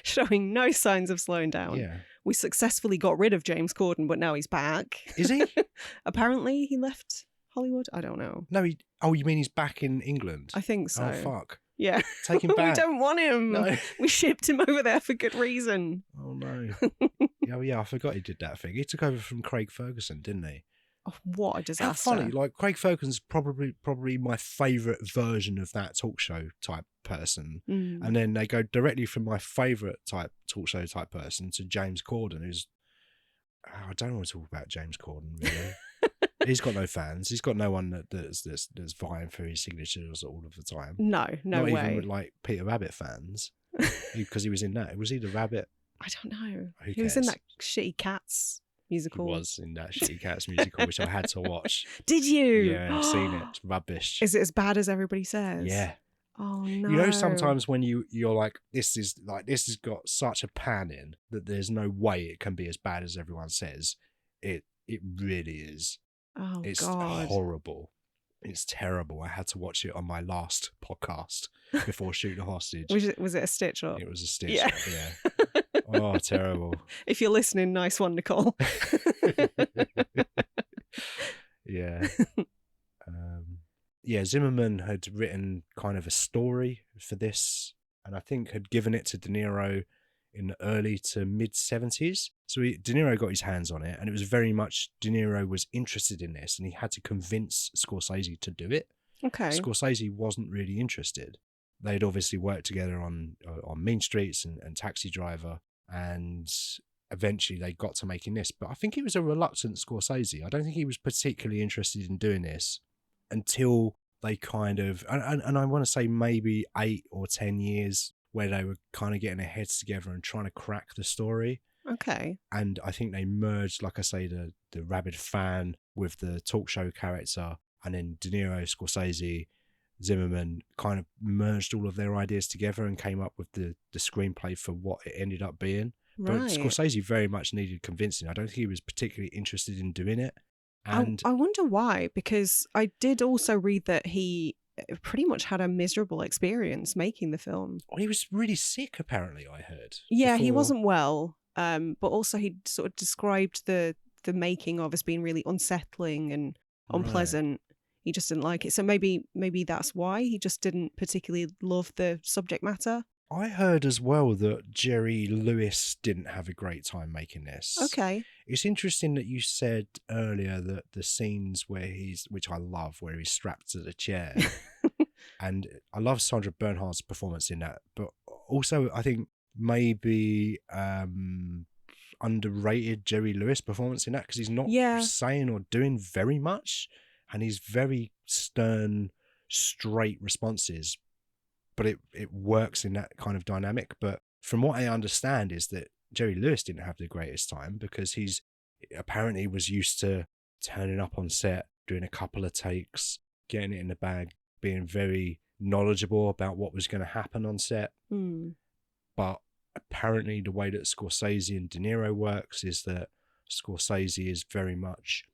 Speaker 2: Showing no signs of slowing down.
Speaker 1: Yeah.
Speaker 2: We successfully got rid of James Corden, but now he's back.
Speaker 1: Is he?
Speaker 2: Apparently he left Hollywood. I don't know.
Speaker 1: No, you mean he's back in England?
Speaker 2: I think so.
Speaker 1: Oh, fuck.
Speaker 2: Yeah.
Speaker 1: Take him back.
Speaker 2: We don't want him.
Speaker 1: No.
Speaker 2: We shipped him over there for good reason.
Speaker 1: Oh, no. Yeah, I forgot he did that thing. He took over from Craig Ferguson, didn't he?
Speaker 2: Oh, what a disaster.
Speaker 1: How funny. Like, Craig Ferguson's probably my favourite version of that talk show type person. And then they go directly from my favourite type talk show type person to James Corden, who's... I don't want to talk about James Corden, really. He's got no fans. He's got no one that's vying for his signatures all of the time.
Speaker 2: No
Speaker 1: Not
Speaker 2: way.
Speaker 1: Not even with, like, Peter Rabbit fans. Because he was in that. Was he the rabbit?
Speaker 2: I don't know.
Speaker 1: Who
Speaker 2: He was in
Speaker 1: cares?
Speaker 2: that shitty Cats musical.
Speaker 1: He was in that shitty Cats musical, which I had to watch.
Speaker 2: Did you?
Speaker 1: Yeah, I've seen it. It's rubbish.
Speaker 2: Is it as bad as everybody says?
Speaker 1: Yeah.
Speaker 2: Oh no.
Speaker 1: You know, sometimes when you're like, this has got such a pan in that there's no way it can be as bad as everyone says. It really is.
Speaker 2: Oh
Speaker 1: It's
Speaker 2: God.
Speaker 1: horrible. It's terrible. I had to watch it on my last podcast before Shoot the Hostage.
Speaker 2: Was it a stitch up?
Speaker 1: It was a stitch
Speaker 2: Yeah.
Speaker 1: up, yeah. Oh, terrible.
Speaker 2: If you're listening, nice one, Nicole.
Speaker 1: Yeah. Yeah, Zimmerman had written kind of a story for this, and I think had given it to De Niro in the early to mid-70s. So De Niro got his hands on it, and it was very much De Niro was interested in this, and he had to convince Scorsese to do it.
Speaker 2: Okay.
Speaker 1: Scorsese wasn't really interested. They'd obviously worked together on Mean Streets and Taxi Driver, and eventually they got to making this. But I think it was a reluctant Scorsese. I don't think he was particularly interested in doing this until they kind of, and I want to say maybe 8 or 10 years where they were kind of getting their heads together and trying to crack the story.
Speaker 2: Okay.
Speaker 1: And I think they merged, like I say, the rabid fan with the talk show character, and then De Niro, Scorsese, Zimmerman kind of merged all of their ideas together and came up with the screenplay for what it ended up being. But
Speaker 2: Right.
Speaker 1: Scorsese very much needed convincing. I don't think he was particularly interested in doing it. And
Speaker 2: I wonder why, because I did also read that he pretty much had a miserable experience making the film.
Speaker 1: he was really sick, apparently, I heard.
Speaker 2: Yeah, he
Speaker 1: before-
Speaker 2: wasn't well. But also he sort of described the making of as being really unsettling and unpleasant. He just didn't like it. So maybe that's why he just didn't particularly love the subject matter.
Speaker 1: I heard as well that Jerry Lewis didn't have a great time making this.
Speaker 2: Okay.
Speaker 1: It's interesting that you said earlier that the scenes where which I love, where he's strapped to the chair, and I love Sandra Bernhardt's performance in that, but also I think maybe underrated Jerry Lewis performance in that, because he's not saying or doing very much, and he's very stern, straight responses, but it works in that kind of dynamic. But from what I understand is that Jerry Lewis didn't have the greatest time because he's apparently was used to turning up on set, doing a couple of takes, getting it in the bag, being very knowledgeable about what was going to happen on set. But apparently the way that Scorsese and De Niro works is that Scorsese is very much,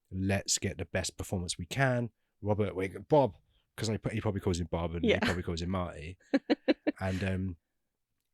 Speaker 1: let's get the best performance we can. Bob, because he probably calls him Bob and he probably calls him Marty. And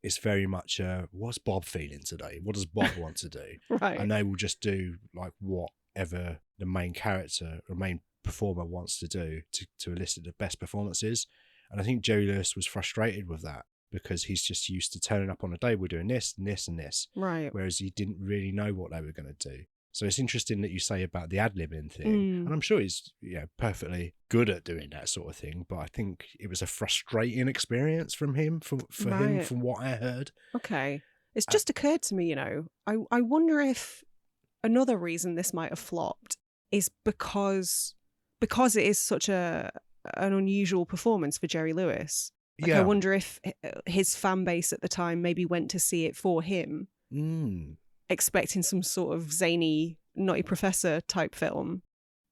Speaker 1: it's very much, what's Bob feeling today? What does Bob want to do?
Speaker 2: Right.
Speaker 1: And they will just do like whatever the main character or main performer wants to do to elicit the best performances. And I think Jerry Lewis was frustrated with that because he's just used to turning up on a day, we're doing this and this and this.
Speaker 2: Right.
Speaker 1: Whereas he didn't really know what they were going to do. So it's interesting that you say about the ad-libbing thing. And I'm sure he's perfectly good at doing that sort of thing. But I think it was a frustrating experience from him, for him, from what I heard.
Speaker 2: Okay. It's just occurred to me, I wonder if another reason this might have flopped is because it is such an unusual performance for Jerry Lewis. I wonder if his fan base at the time maybe went to see it for him. Expecting some sort of zany, nutty professor type film,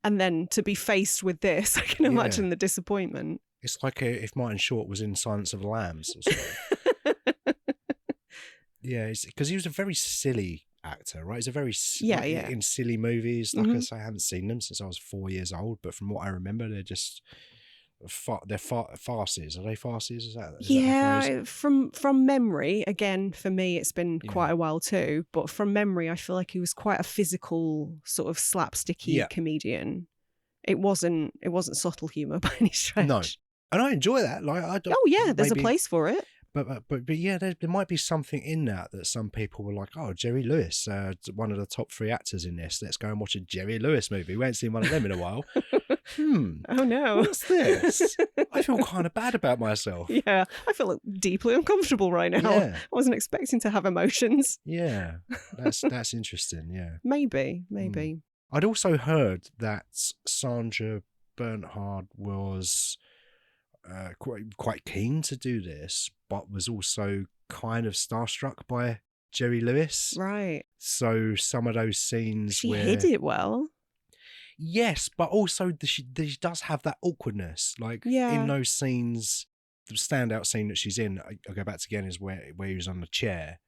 Speaker 2: and then to be faced with this, I can imagine the disappointment.
Speaker 1: It's like if Martin Short was in Silence of the Lambs or something. Because he was a very silly actor, right? He's a very in silly movies. Like I say, I haven't seen them since I was 4 years old, but from what I remember, they're just they're farces. Are they farces? Is that
Speaker 2: from memory, again, for me it's been quite a while too, but from memory I feel like he was quite a physical sort of slapsticky comedian. It wasn't subtle humor by any stretch.
Speaker 1: No, and I enjoy that. Like,
Speaker 2: there's a place for it.
Speaker 1: But yeah, there might be something in that some people were like, oh, Jerry Lewis, one of the top 3 actors in this. Let's go and watch a Jerry Lewis movie. We haven't seen one of them in a while.
Speaker 2: Oh no.
Speaker 1: What's this? I feel kind of bad about myself.
Speaker 2: Yeah, I feel deeply uncomfortable right now.
Speaker 1: Yeah.
Speaker 2: I wasn't expecting to have emotions.
Speaker 1: Yeah, that's interesting, yeah.
Speaker 2: Maybe.
Speaker 1: I'd also heard that Sandra Bernhard was quite keen to do this, but was also kind of starstruck by Jerry Lewis.
Speaker 2: Right.
Speaker 1: So some of those scenes
Speaker 2: she hid it well.
Speaker 1: Yes, but also she does have that awkwardness. Like in those scenes, the standout scene that she's in, I'll go back to again, is where he was on the chair.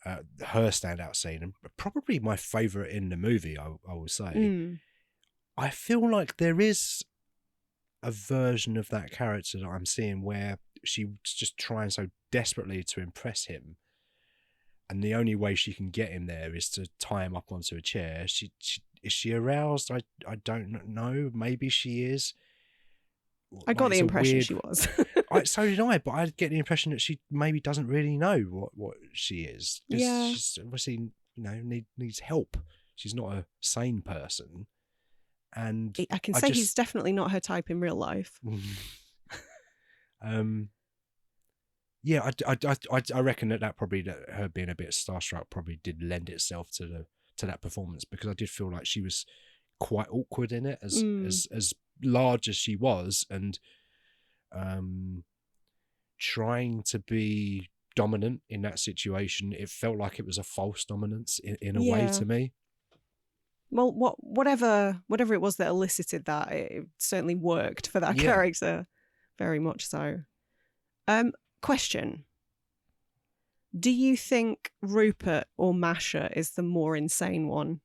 Speaker 1: Her standout scene, and probably my favourite in the movie, I will say. I feel like there is a version of that character that I'm seeing where she's just trying so desperately to impress him, and the only way she can get him there is to tie him up onto a chair. Is she aroused? I don't know. Maybe she is.
Speaker 2: I got the impression she was.
Speaker 1: So did I, but I get the impression that she maybe doesn't really know what she is.
Speaker 2: Yeah.
Speaker 1: She's obviously, needs help. She's not a sane person. And
Speaker 2: I can say he's definitely not her type in real life.
Speaker 1: Yeah, I reckon that probably that her being a bit starstruck probably did lend itself to that performance, because I did feel like she was quite awkward in it, as large as she was, and trying to be dominant in that situation. It felt like it was a false dominance in a way to me.
Speaker 2: Well, whatever it was that elicited that, it certainly worked for that character, very much so. Question: do you think Rupert or Masha is the more insane one?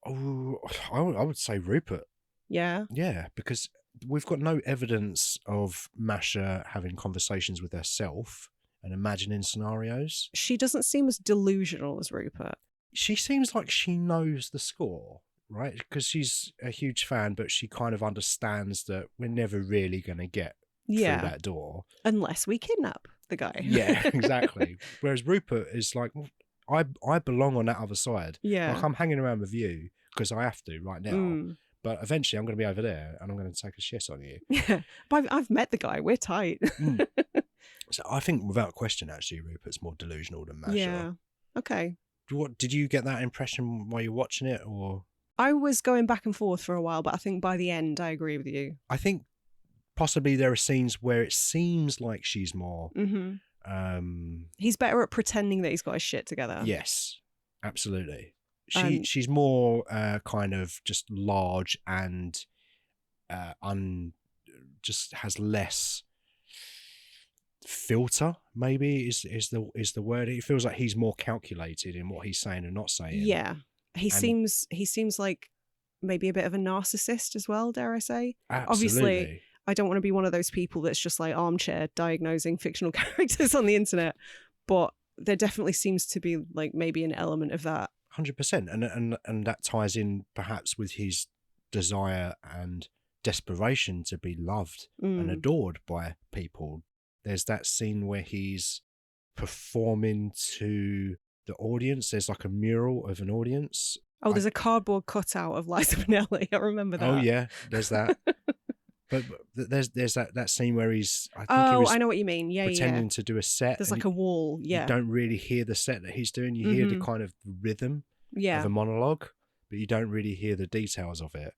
Speaker 1: Oh, I would say Rupert.
Speaker 2: Yeah?
Speaker 1: Yeah, because we've got no evidence of Masha having conversations with herself and imagining scenarios.
Speaker 2: She doesn't seem as delusional as Rupert.
Speaker 1: She seems like she knows the score, right? Because she's a huge fan, but she kind of understands that we're never really going to get through that door.
Speaker 2: Unless we kidnap the guy.
Speaker 1: Yeah, exactly. Whereas Rupert is like, I belong on that other side.
Speaker 2: Yeah.
Speaker 1: Like, I'm hanging around with you because I have to right now. But eventually I'm going to be over there and I'm going to take a shit on you.
Speaker 2: Yeah. But I've met the guy. We're tight.
Speaker 1: So I think without question, actually, Rupert's more delusional than Masha.
Speaker 2: Yeah. Okay.
Speaker 1: Did you get that impression while you're watching it, or?
Speaker 2: I was going back and forth for a while, but I think by the end, I agree with you.
Speaker 1: I think possibly there are scenes where it seems like she's more.
Speaker 2: He's better at pretending that he's got his shit together.
Speaker 1: Yes, absolutely. She's more kind of just large and just has less filter, maybe is the word. It feels like he's more calculated in what he's saying and not saying.
Speaker 2: Yeah. He seems like maybe a bit of a narcissist as well, dare I say.
Speaker 1: Absolutely.
Speaker 2: Obviously, I don't want to be one of those people that's just like armchair diagnosing fictional characters on the internet, but there definitely seems to be like maybe an element of that.
Speaker 1: 100%. And that ties in perhaps with his desire and desperation to be loved and adored by people. There's that scene where he's performing to the audience. There's like a mural of an audience.
Speaker 2: Oh, there's a cardboard cutout of Liza Minnelli. I remember that.
Speaker 1: Oh yeah, there's that. But there's that scene where he's. I
Speaker 2: know what you mean. Yeah,
Speaker 1: pretending to do a set.
Speaker 2: There's like a wall. Yeah.
Speaker 1: You don't really hear the set that he's doing. You hear the kind of rhythm of a monologue, but you don't really hear the details of it.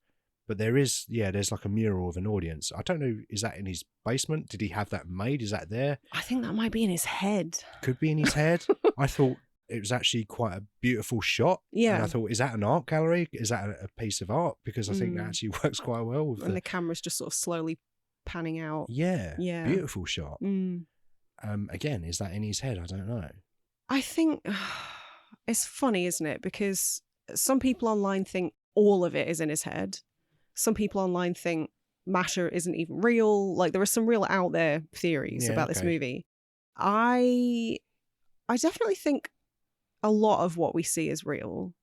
Speaker 1: But there's like a mural of an audience. I don't know, is that in his basement? Did he have that made? Is that there?
Speaker 2: I think that might be in his head.
Speaker 1: Could be in his head. I thought it was actually quite a beautiful shot. Yeah. And I thought, is that an art gallery? Is that a piece of art? Because I think that actually works quite well with
Speaker 2: the camera's just sort of slowly panning out.
Speaker 1: Yeah. Beautiful shot. Again, is that in his head? I don't know.
Speaker 2: I think it's funny, isn't it? Because some people online think all of it is in his head. Some people online think Masha isn't even real. Like, there are some real out there theories about this movie. I definitely think a lot of what we see is real.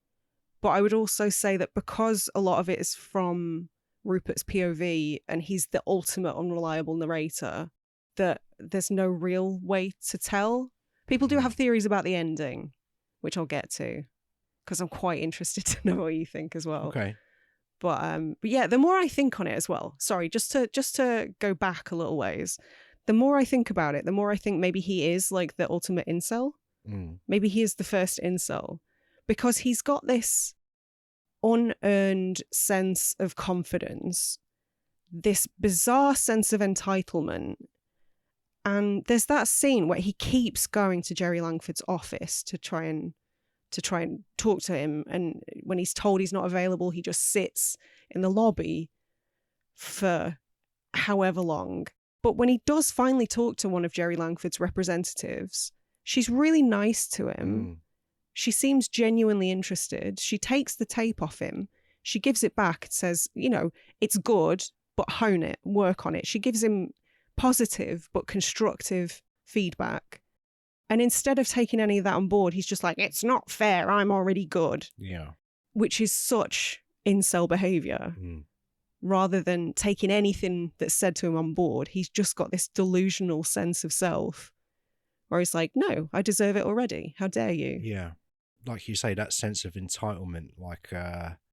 Speaker 2: But I would also say that because a lot of it is from Rupert's POV and he's the ultimate unreliable narrator, that there's no real way to tell. People do have theories about the ending, which I'll get to, because I'm quite interested to know what you think as well.
Speaker 1: Okay.
Speaker 2: But yeah, the more I think on it as well, sorry, just to go back a little ways, the more I think about it, the more I think maybe he is like the ultimate incel. Maybe he is the first incel, because he's got this unearned sense of confidence, this bizarre sense of entitlement. And there's that scene where he keeps going to Jerry Langford's office to try and talk to him, and when he's told he's not available, he just sits in the lobby for however long. But when he does finally talk to one of Jerry Langford's representatives, she's really nice to him. She seems genuinely interested. She takes the tape off him. She gives it back and says, it's good, but hone it, work on it. She gives him positive but constructive feedback. And instead of taking any of that on board, he's just like, it's not fair, I'm already good.
Speaker 1: Yeah.
Speaker 2: Which is such incel behavior. Rather than taking anything that's said to him on board, he's just got this delusional sense of self where he's like, no, I deserve it already. How dare you?
Speaker 1: Yeah. Like you say, that sense of entitlement, like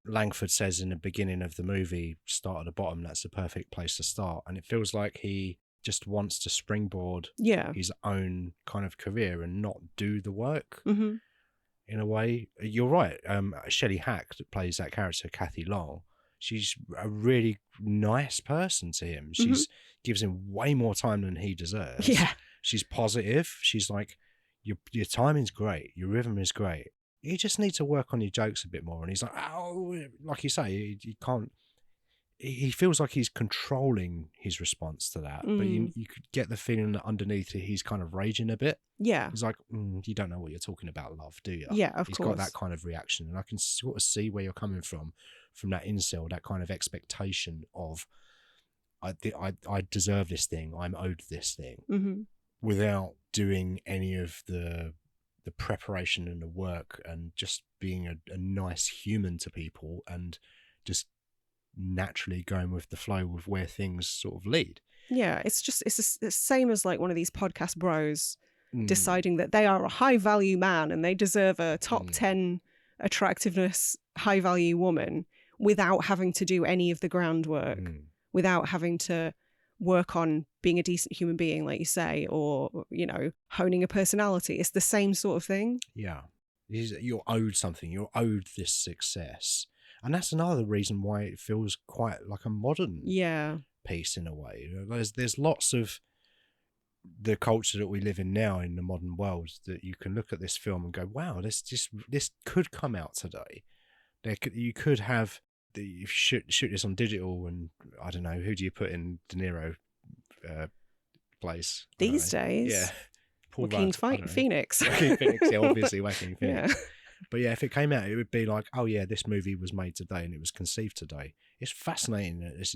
Speaker 1: Langford says in the beginning of the movie, start at the bottom, that's the perfect place to start. And it feels like he just wants to springboard his own kind of career and not do the work in a way. You're right. Shelley Hack, that plays that character, Kathy Long, she's a really nice person to him. She's gives him way more time than he deserves.
Speaker 2: Yeah.
Speaker 1: She's positive. She's like, your timing's great. Your rhythm is great. You just need to work on your jokes a bit more. And he's like, oh, like you say, you can't. He feels like he's controlling his response to that, but you could get the feeling that underneath it, he's kind of raging a bit.
Speaker 2: Yeah.
Speaker 1: He's like, you don't know what you're talking about, love, do you?
Speaker 2: Yeah, of
Speaker 1: course. He's got that kind of reaction, and I can sort of see where you're coming from that incel, that kind of expectation of, I deserve this thing, I'm owed this thing, without doing any of the preparation and the work, and just being a nice human to people, and just naturally going with the flow with where things sort of lead.
Speaker 2: Yeah, it's the same as like one of these podcast bros deciding that they are a high value man and they deserve a top 10 attractiveness high value woman without having to do any of the groundwork, without having to work on being a decent human being, like you say, or, you know, honing a personality. It's the same sort of thing. Yeah.
Speaker 1: You're owed something. You're owed this success. And that's another reason why it feels quite like a modern piece in a way. There's lots of the culture that we live in now in the modern world that you can look at this film and go, wow, this could come out today. You could have shoot this on digital, and I don't know, who do you put in De Niro place
Speaker 2: these days?
Speaker 1: Yeah,
Speaker 2: Joaquin Phoenix.
Speaker 1: Joaquin Phoenix, yeah, obviously Joaquin Phoenix.
Speaker 2: Yeah.
Speaker 1: But yeah, if it came out, it would be like, oh yeah, this movie was made today and it was conceived today. It's fascinating that this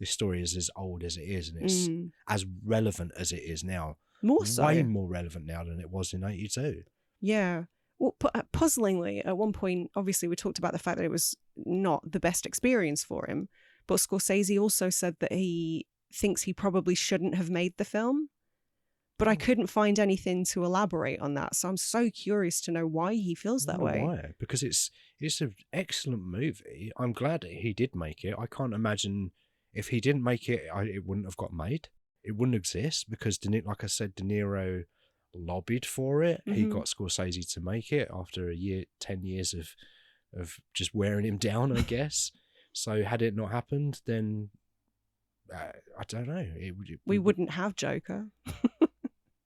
Speaker 1: story is as old as it is, and it's as relevant as it is now.
Speaker 2: More so.
Speaker 1: Way more relevant now than it was in 82.
Speaker 2: Yeah. Well, puzzlingly, at one point, obviously we talked about the fact that it was not the best experience for him, but Scorsese also said that he thinks he probably shouldn't have made the film. But I couldn't find anything to elaborate on that. So I'm so curious to know why he feels that way.
Speaker 1: Why? Because it's an excellent movie. I'm glad that he did make it. I can't imagine if he didn't make it, it wouldn't have got made. It wouldn't exist because, like I said, De Niro lobbied for it. He got Scorsese to make it after 10 years of just wearing him down, I guess. So had it not happened, then I don't know.
Speaker 2: We wouldn't have Joker.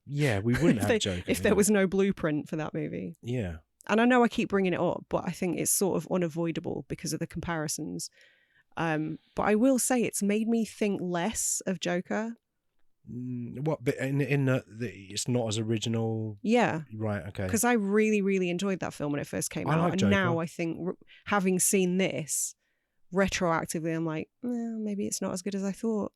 Speaker 1: Yeah, we wouldn't have Joker.
Speaker 2: If there was no blueprint for that movie.
Speaker 1: Yeah.
Speaker 2: And I know I keep bringing it up, but I think it's sort of unavoidable because of the comparisons. But I will say it's made me think less of Joker.
Speaker 1: What? But in the it's not as original?
Speaker 2: Yeah.
Speaker 1: Right, okay.
Speaker 2: Because I really, really enjoyed that film when it first came out.
Speaker 1: Like
Speaker 2: and
Speaker 1: Joker.
Speaker 2: Now I think, having seen this, retroactively, I'm like, well, maybe it's not as good as I thought.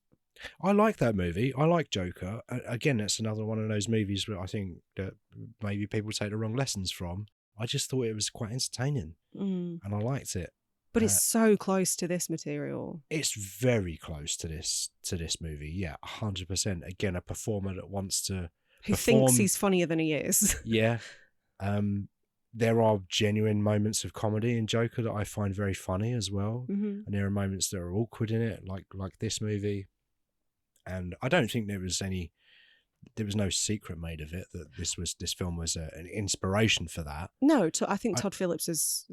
Speaker 1: I like that movie. I like Joker. Again, that's another one of those movies where I think that maybe people take the wrong lessons from. I just thought it was quite entertaining, and I liked it.
Speaker 2: But it's so close to this material.
Speaker 1: It's very close to this movie. Yeah, 100%. Again, a performer that wants to
Speaker 2: who thinks he's funnier than he is.
Speaker 1: Yeah. There are genuine moments of comedy in Joker that I find very funny as well, and there are moments that are awkward in it, like this movie. And I don't think there was no secret made of it that this film was an inspiration for that. No,
Speaker 2: I think Todd Phillips has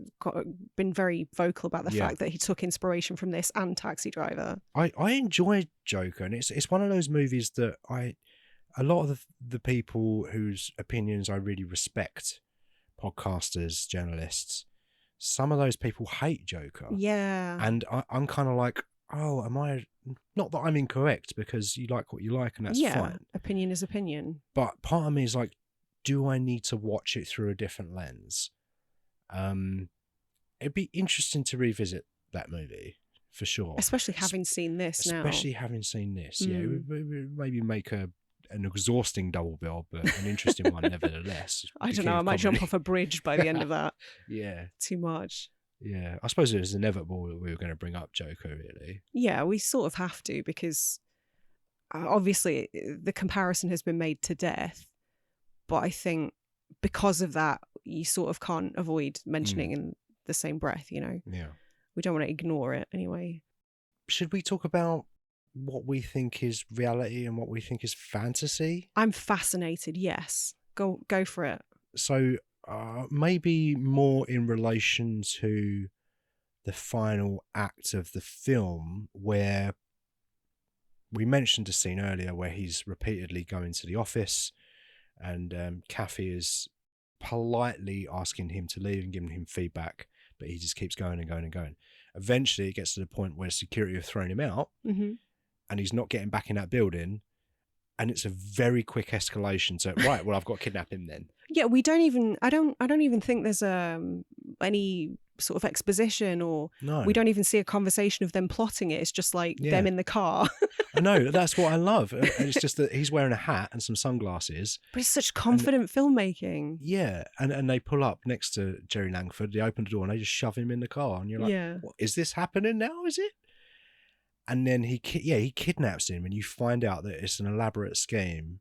Speaker 2: been very vocal about the fact that he took inspiration from this and Taxi Driver.
Speaker 1: I enjoyed Joker, and it's one of those movies that a lot of the people whose opinions I really respect, podcasters, journalists, some of those people hate Joker.
Speaker 2: Yeah.
Speaker 1: And I'm kind of like, oh, am I... Not that I'm incorrect, because you like what you like, and that's fine.
Speaker 2: Opinion is opinion.
Speaker 1: But part of me is like, do I need to watch it through a different lens? It'd be interesting to revisit that movie, for sure.
Speaker 2: Especially having seen this now.
Speaker 1: Especially having seen this, yeah. Maybe make an exhausting double bill, but an interesting one nevertheless.
Speaker 2: I don't know, I might jump off a bridge by the end of that.
Speaker 1: Yeah.
Speaker 2: Too much.
Speaker 1: Yeah, I suppose it was inevitable that we were going to bring up Joker, really.
Speaker 2: Yeah, we sort of have to, because obviously the comparison has been made to death, but I think because of that, you sort of can't avoid mentioning in the same breath, you know?
Speaker 1: Yeah.
Speaker 2: We don't want to ignore it anyway.
Speaker 1: Should we talk about what we think is reality and what we think is fantasy?
Speaker 2: I'm fascinated, yes. Go for it.
Speaker 1: So... maybe more in relation to the final act of the film, where we mentioned a scene earlier where he's repeatedly going to the office, and Kathy is politely asking him to leave and giving him feedback, but he just keeps going and going and going. Eventually, it gets to the point where security have thrown him out, and he's not getting back in that building. And it's a very quick escalation to, right, well, I've got to kidnap him then.
Speaker 2: Yeah, we don't even, I don't even think there's any sort of exposition, or we don't even see a conversation of them plotting it. It's just like them in the car.
Speaker 1: I know, that's what I love. And it's just that he's wearing a hat and some sunglasses.
Speaker 2: But it's such confident filmmaking.
Speaker 1: Yeah, and they pull up next to Jerry Langford, they open the door and they just shove him in the car. And you're like, what, is this happening now, is it? And then he kidnaps him, and you find out that it's an elaborate scheme,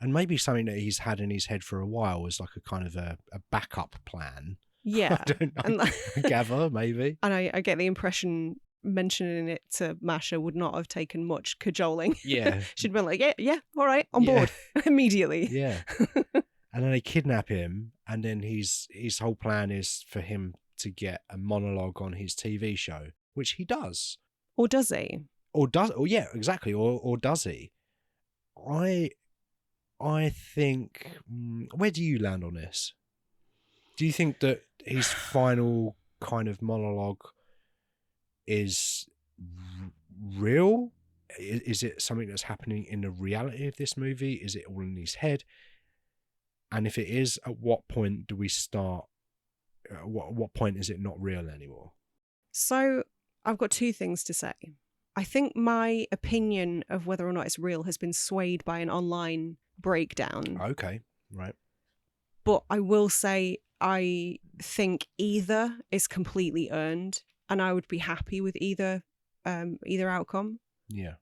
Speaker 1: and maybe something that he's had in his head for a while as like a kind of a backup plan.
Speaker 2: Yeah,
Speaker 1: I don't know. I gather maybe.
Speaker 2: And I get the impression mentioning it to Masha would not have taken much cajoling.
Speaker 1: Yeah,
Speaker 2: she'd been like, yeah, all right, on board immediately.
Speaker 1: Yeah, and then they kidnap him, and then his whole plan is for him to get a monologue on his TV show, which he does.
Speaker 2: Or does he?
Speaker 1: Yeah, exactly. Or does he? I think, where do you land on this? Do you think that his final kind of monologue is real? Is it something that's happening in the reality of this movie? Is it all in his head? And if it is, at what point do we start? What point is it not real anymore?
Speaker 2: So I've got two things to say. I think my opinion of whether or not it's real has been swayed by an online breakdown.
Speaker 1: Okay, right.
Speaker 2: But I will say I think either is completely earned, and I would be happy with either outcome.
Speaker 1: Yeah.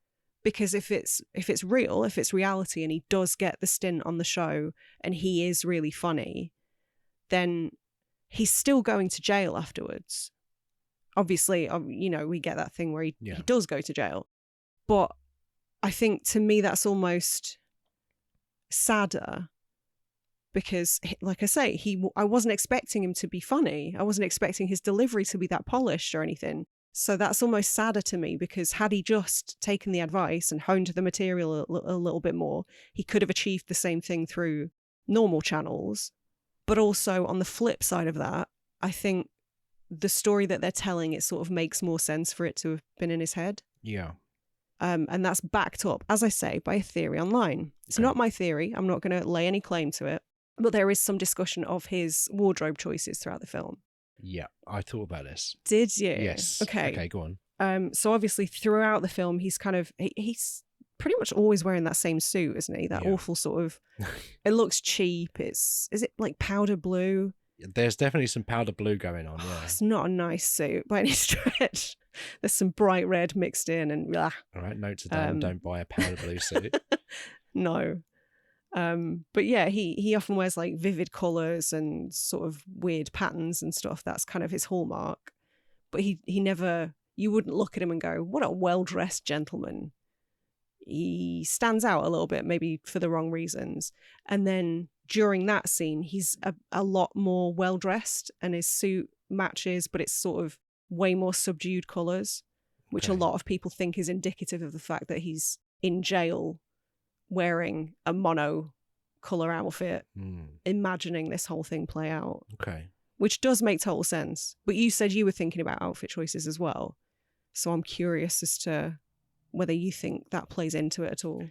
Speaker 2: Because if it's real, if it's reality, and he does get the stint on the show and he is really funny, then he's still going to jail afterwards. Obviously, we get that thing where he does go to jail. But I think to me that's almost sadder because, like I say, I wasn't expecting him to be funny. I wasn't expecting his delivery to be that polished or anything. So that's almost sadder to me because had he just taken the advice and honed the material a little bit more, he could have achieved the same thing through normal channels. But also on the flip side of that, I think the story that they're telling, it sort of makes more sense for it to have been in his head.
Speaker 1: Yeah.
Speaker 2: And that's backed up, as I say, by a theory online. It's not my theory. I'm not going to lay any claim to it. But there is some discussion of his wardrobe choices throughout the film.
Speaker 1: Yeah, I thought about this.
Speaker 2: Did you?
Speaker 1: Yes.
Speaker 2: Okay.
Speaker 1: Okay, go on.
Speaker 2: So obviously throughout the film, he's he's pretty much always wearing that same suit, isn't he? That awful sort of, it looks cheap. Is it like powder blue?
Speaker 1: There's definitely some powder blue going on, yeah.
Speaker 2: It's not a nice suit by any stretch. There's some bright red mixed in and blah.
Speaker 1: All right, note to down, don't buy a powder blue suit.
Speaker 2: No. But yeah, he often wears like vivid colours and sort of weird patterns and stuff. That's kind of his hallmark. But he never, you wouldn't look at him and go, what a well-dressed gentleman. He stands out a little bit, maybe for the wrong reasons. And then during that scene, he's a lot more well-dressed and his suit matches, but it's sort of way more subdued colours, which a lot of people think is indicative of the fact that he's in jail wearing a mono colour outfit, imagining this whole thing play out.
Speaker 1: Okay.
Speaker 2: Which does make total sense. But you said you were thinking about outfit choices as well. So I'm curious as to whether you think that plays into it at all.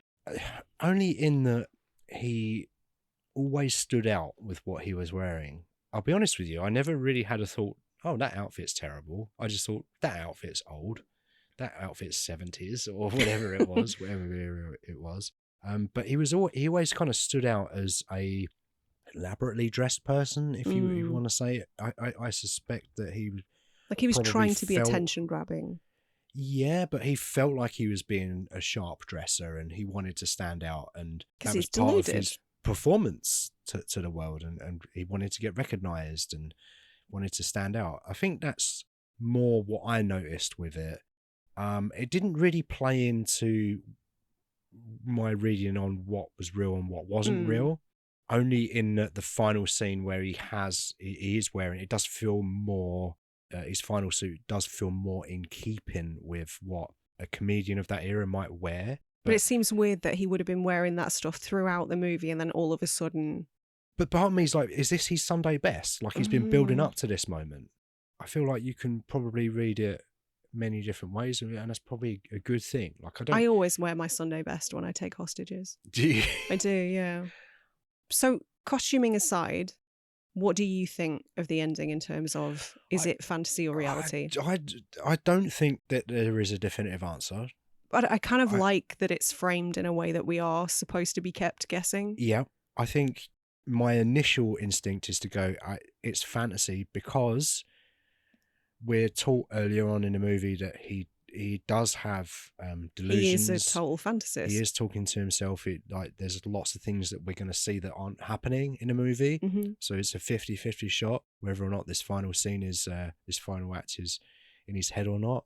Speaker 1: Only in that he always stood out with what he was wearing. I'll be honest with you, I never really had a thought, oh, that outfit's terrible. I just thought, that outfit's old. That outfit's 70s or whatever it was, whatever era it was. But he always kind of stood out as a elaborately dressed person, if you want to say it. I suspect that he
Speaker 2: was trying to be attention grabbing.
Speaker 1: Yeah, but he felt like he was being a sharp dresser and he wanted to stand out, and that was part of his performance to the world, and he wanted to get recognized and wanted to stand out. I think that's more what I noticed with it. It didn't really play into my reading on what was real and what wasn't real. Only in the final scene where he is wearing, it does feel more, his final suit does feel more in keeping with what a comedian of that era might wear.
Speaker 2: But it seems weird that he would have been wearing that stuff throughout the movie and then all of a sudden...
Speaker 1: But part of me is like, is this his Sunday best? Like, he's been building up to this moment. I feel like you can probably read it many different ways, and that's probably a good thing. Like,
Speaker 2: I always wear my Sunday best when I take hostages.
Speaker 1: Do you?
Speaker 2: I do, yeah. So, costuming aside, what do you think of the ending in terms of, is it fantasy or reality?
Speaker 1: I don't think that there is a definitive answer.
Speaker 2: But I kind of like that it's framed in a way that we are supposed to be kept guessing.
Speaker 1: Yeah, I think my initial instinct is to go, it's fantasy, because we're taught earlier on in the movie that he does have delusions.
Speaker 2: He is a total fantasist.
Speaker 1: He is talking to himself. There's lots of things that we're going to see that aren't happening in the movie.
Speaker 2: Mm-hmm.
Speaker 1: So it's a 50-50 shot, whether or not this final scene is, this final act is in his head or not.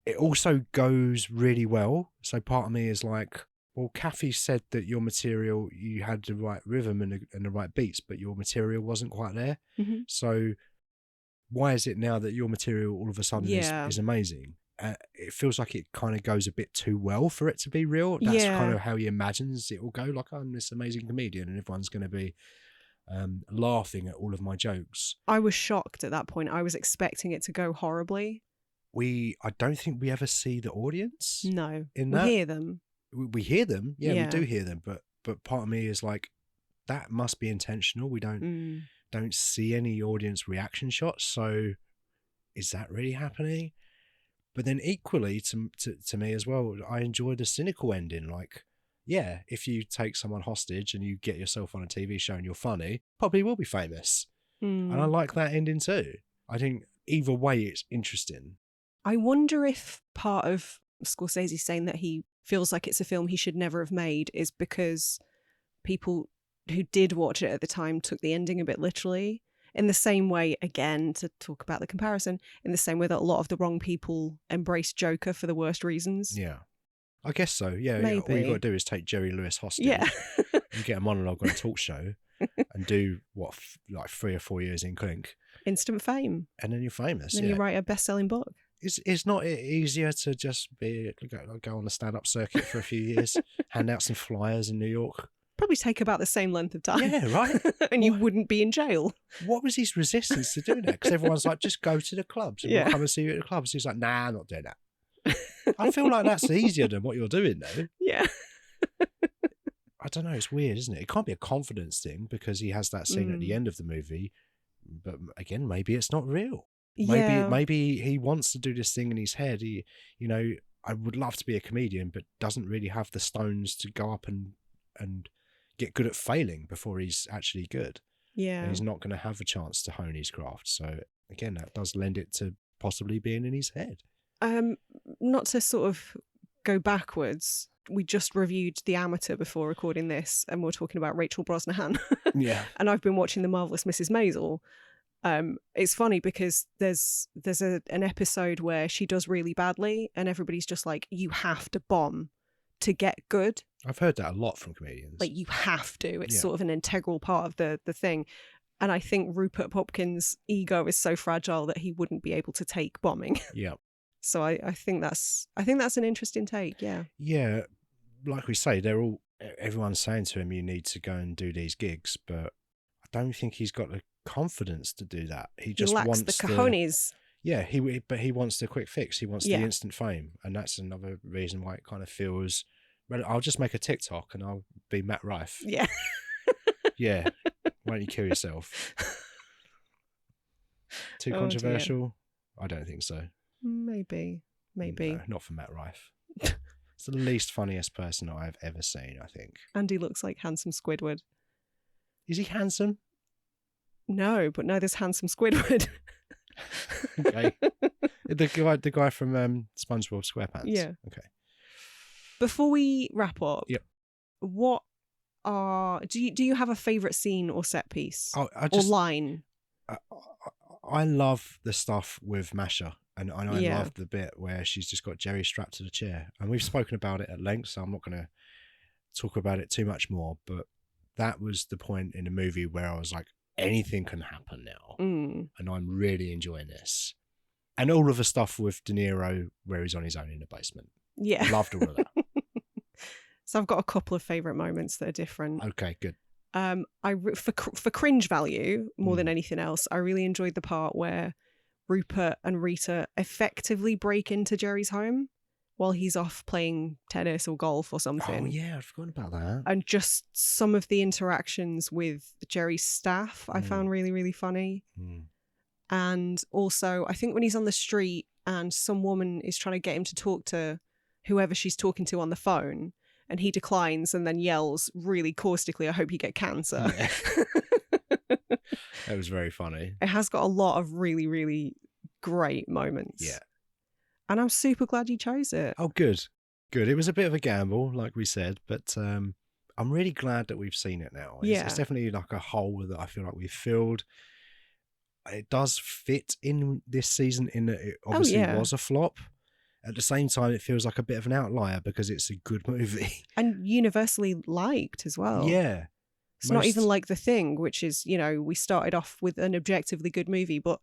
Speaker 1: It also goes really well. So part of me is like, well, Kathy said that your material, you had the right rhythm and the right beats, but your material wasn't quite there.
Speaker 2: Mm-hmm.
Speaker 1: So why is it now that your material all of a sudden is amazing? It feels like it kind of goes a bit too well for it to be real. That's kind of how he imagines it will go. Like, I'm this amazing comedian and everyone's going to be laughing at all of my jokes.
Speaker 2: I was shocked at that point. I was expecting it to go horribly.
Speaker 1: I don't think we ever see the audience.
Speaker 2: No,
Speaker 1: in that.
Speaker 2: We hear them.
Speaker 1: We hear them. Yeah, we do hear them. But part of me is like, that must be intentional. We don't see any audience reaction shots. So is that really happening? But then equally to me as well, I enjoy the cynical ending. Like, yeah, if you take someone hostage and you get yourself on a TV show and you're funny, probably will be famous. And I like that ending too. I think either way, it's interesting.
Speaker 2: I wonder if part of Scorsese saying that he feels like it's a film he should never have made is because people who did watch it at the time took the ending a bit literally. In the same way, again, to talk about the comparison, in the same way that a lot of the wrong people embrace Joker for the worst reasons.
Speaker 1: Yeah. I guess so. Yeah.
Speaker 2: Maybe.
Speaker 1: All you got to do is take Jerry Lewis hostage.
Speaker 2: Yeah.
Speaker 1: And get a monologue on a talk show and do like 3 or 4 years in Clink.
Speaker 2: Instant fame.
Speaker 1: And then you're famous.
Speaker 2: Then you write a best-selling book.
Speaker 1: It's not easier to just go on the stand-up circuit for a few years, hand out some flyers in New York?
Speaker 2: Probably take about the same length of time.
Speaker 1: Yeah, right.
Speaker 2: And you wouldn't be in jail.
Speaker 1: What was his resistance to doing that? Because everyone's like, just go to the clubs. We'll come and see you at the clubs. He's like, nah, I'm not doing that. I feel like that's easier than what you're doing, though.
Speaker 2: Yeah.
Speaker 1: I don't know. It's weird, isn't it? It can't be a confidence thing because he has that scene at the end of the movie. But again, maybe it's not real. Maybe he wants to do this thing in his head. I would love to be a comedian, but doesn't really have the stones to go up and get good at failing before he's actually good.
Speaker 2: Yeah.
Speaker 1: And he's not going to have a chance to hone his craft. So again, that does lend it to possibly being in his head.
Speaker 2: Not to sort of go backwards. We just reviewed The Amateur before recording this, and we're talking about Rachel Brosnahan.
Speaker 1: Yeah.
Speaker 2: And I've been watching The Marvelous Mrs. Maisel. It's funny because there's an episode where she does really badly and everybody's just like, you have to bomb to get good.
Speaker 1: I've heard that a lot from comedians.
Speaker 2: Like, you have to. It's sort of an integral part of the thing. And I think Rupert Pupkin's ego is so fragile that he wouldn't be able to take bombing.
Speaker 1: Yeah.
Speaker 2: So I think that's an interesting take. Yeah.
Speaker 1: Yeah. Like we say, everyone's saying to him, you need to go and do these gigs, but I don't think he's got the confidence to do that. He just
Speaker 2: lacks
Speaker 1: wants
Speaker 2: the cojones.
Speaker 1: But he wants the quick fix. He wants the instant fame, and that's another reason why it kind of feels. Well, I'll just make a TikTok and I'll be Matt Rife.
Speaker 2: Yeah.
Speaker 1: Yeah. Why don't you kill yourself? Too controversial? Dear. I don't think so.
Speaker 2: Maybe.
Speaker 1: No, not for Matt Rife. It's the least funniest person I've ever seen, I think.
Speaker 2: And he looks like handsome Squidward.
Speaker 1: Is he handsome?
Speaker 2: No, but no, there's handsome Squidward.
Speaker 1: Okay. The guy from SpongeBob SquarePants.
Speaker 2: Yeah.
Speaker 1: Okay.
Speaker 2: Before we wrap up,
Speaker 1: what
Speaker 2: do you have a favourite scene or set piece?
Speaker 1: Or
Speaker 2: line?
Speaker 1: I love the stuff with Masha, and I love the bit where she's just got Jerry strapped to the chair. And we've spoken about it at length, so I'm not going to talk about it too much more. But that was the point in the movie where I was like, anything can happen now. And I'm really enjoying this. And all of the stuff with De Niro where he's on his own in the basement.
Speaker 2: Yeah.
Speaker 1: Loved all of that.
Speaker 2: So I've got a couple of favourite moments that are different.
Speaker 1: Okay, good.
Speaker 2: For cringe value, more than anything else, I really enjoyed the part where Rupert and Rita effectively break into Jerry's home while he's off playing tennis or golf or something.
Speaker 1: Oh, yeah, I'd forgotten about that.
Speaker 2: And just some of the interactions with Jerry's staff I found really, really funny. And also, I think when he's on the street and some woman is trying to get him to talk to whoever she's talking to on the phone, and he declines and then yells really caustically, I hope you get cancer.
Speaker 1: Yeah. That was very funny.
Speaker 2: It has got a lot of really, really great moments.
Speaker 1: Yeah.
Speaker 2: And I'm super glad you chose it.
Speaker 1: Oh, good. Good. It was a bit of a gamble, like we said, but I'm really glad that we've seen it now. It's definitely like a hole that I feel like we've filled. It does fit in this season in that it obviously was a flop. At the same time, it feels like a bit of an outlier because it's a good movie.
Speaker 2: And universally liked as well.
Speaker 1: Yeah.
Speaker 2: It's not even like The Thing, which is, you know, we started off with an objectively good movie, but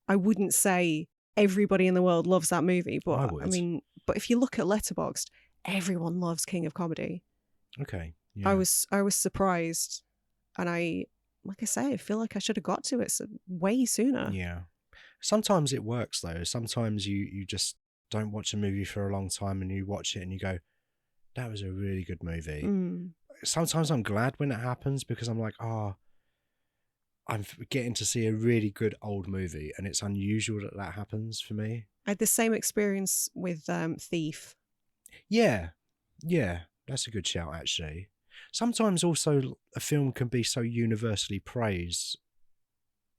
Speaker 2: I wouldn't say everybody in the world loves that movie. But I mean, but if you look at Letterboxd, everyone loves King of Comedy.
Speaker 1: Okay. Yeah.
Speaker 2: I was surprised, and like I say, I feel like I should have got to it way sooner.
Speaker 1: Yeah. Sometimes it works though. Sometimes you just don't watch a movie for a long time and you watch it and you go, that was a really good movie. Sometimes I'm glad when it happens because I'm like, I'm getting to see a really good old movie, and it's unusual that happens for me.
Speaker 2: I had the same experience with Thief.
Speaker 1: Yeah. That's a good shout, actually. Sometimes also a film can be so universally praised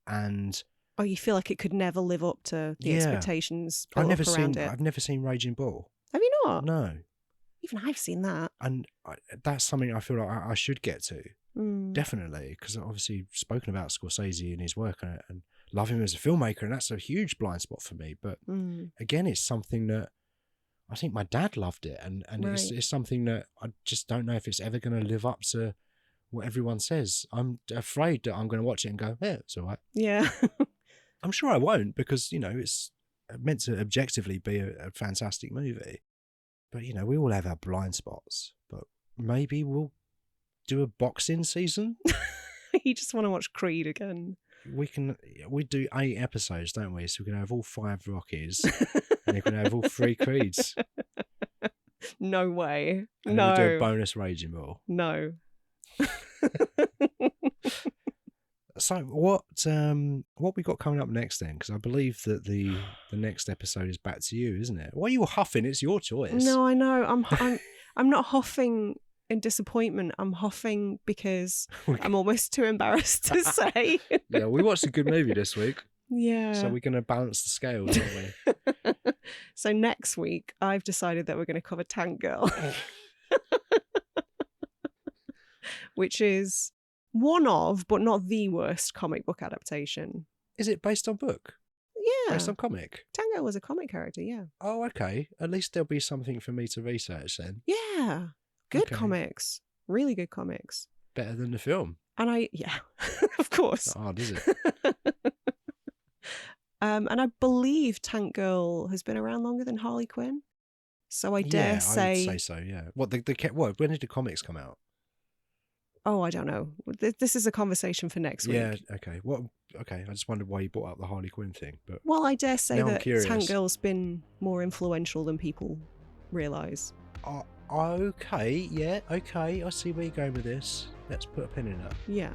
Speaker 1: and...
Speaker 2: Oh, you feel like it could never live up to the expectations built up around it.
Speaker 1: I've never seen Raging Bull.
Speaker 2: Have you not?
Speaker 1: No.
Speaker 2: Even I've seen that.
Speaker 1: And that's something I feel like I should get to. Definitely. Because I've obviously spoken about Scorsese and his work and love him as a filmmaker, and that's a huge blind spot for me. But again, it's something that I think my dad loved it. And it's something that I just don't know if it's ever going to live up to what everyone says. I'm afraid that I'm going to watch it and go, yeah, it's all right.
Speaker 2: Yeah.
Speaker 1: I'm sure I won't because, you know, it's meant to objectively be a fantastic movie. But, you know, we all have our blind spots. But maybe we'll do a boxing season.
Speaker 2: You just want to watch Creed again.
Speaker 1: We do 8 episodes, don't we? So we can have all 5 Rockies and we can have all 3 Creeds.
Speaker 2: No way.
Speaker 1: And then we'll do a bonus Raging Bull.
Speaker 2: No.
Speaker 1: So what we got coming up next then? Because I believe that the next episode is back to you, isn't it? Why are you huffing? It's your choice.
Speaker 2: No, I know. I'm not huffing in disappointment. I'm huffing because I'm almost too embarrassed to say.
Speaker 1: Yeah, we watched a good movie this week.
Speaker 2: Yeah.
Speaker 1: So we're going to balance the scales, aren't we?
Speaker 2: So next week, I've decided that we're going to cover Tank Girl, which is one of, but not the worst comic book adaptation.
Speaker 1: Is it based on book?
Speaker 2: Yeah.
Speaker 1: Based on comic?
Speaker 2: Tank Girl was a comic character, yeah.
Speaker 1: Oh, okay. At least there'll be something for me to research then.
Speaker 2: Yeah. Good comics. Really good comics.
Speaker 1: Better than the film.
Speaker 2: And of course.
Speaker 1: Not hard, is it?
Speaker 2: And I believe Tank Girl has been around longer than Harley Quinn. So I dare say...
Speaker 1: I would say so, yeah. What, when did the comics come out?
Speaker 2: Oh, I don't know. This is a conversation for next week.
Speaker 1: Yeah, okay. Okay, I just wondered why you brought up the Harley Quinn thing. But
Speaker 2: well, I dare say that
Speaker 1: curious.
Speaker 2: Tank Girl's been more influential than people realise.
Speaker 1: Okay, yeah, okay. I see where you're going with this. Let's put a pin in that.
Speaker 2: Yeah.